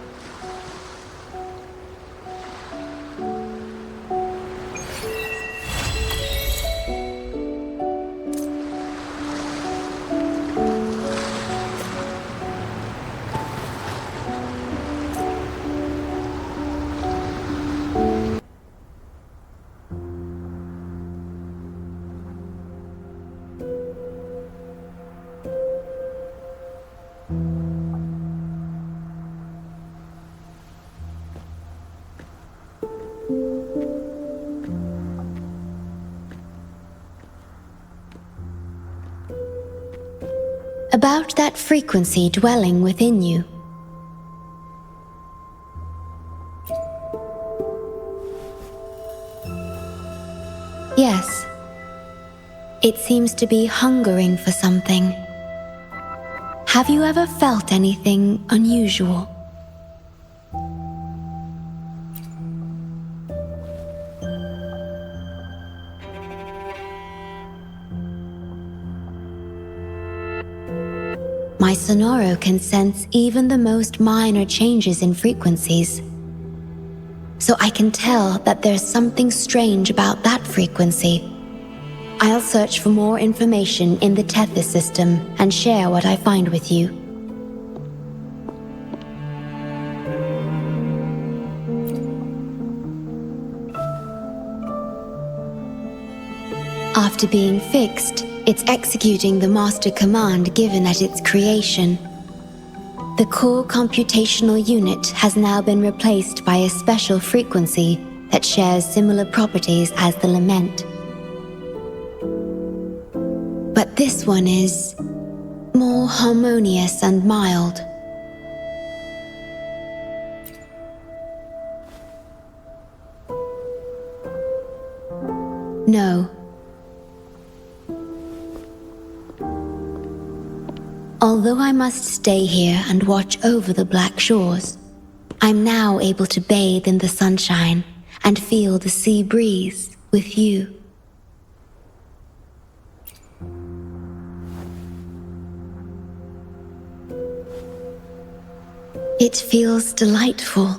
about that frequency dwelling within you. Yes, it seems to be hungering for something. Have you ever felt anything unusual? My Sonoro can sense even the most minor changes in frequencies. So I can tell that there's something strange about that frequency. I'll search for more information in the Tethys system and share what I find with you. After being fixed, it's executing the master command given at its creation. The core computational unit has now been replaced by a special frequency that shares similar properties as the lament. But this one is more harmonious and mild. No. Although I must stay here and watch over the Black Shores, I'm now able to bathe in the sunshine and feel the sea breeze with you. It feels delightful.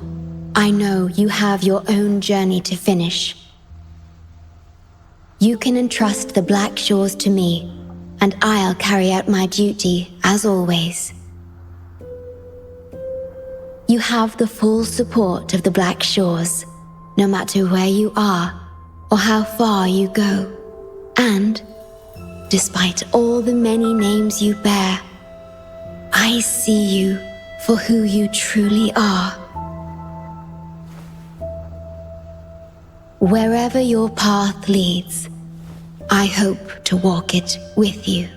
I know you have your own journey to finish. You can entrust the Black Shores to me, and I'll carry out my duty as always. You have the full support of the Black Shores, no matter where you are or how far you go. And, despite all the many names you bear, I see you for who you truly are. Wherever your path leads, I hope to walk it with you.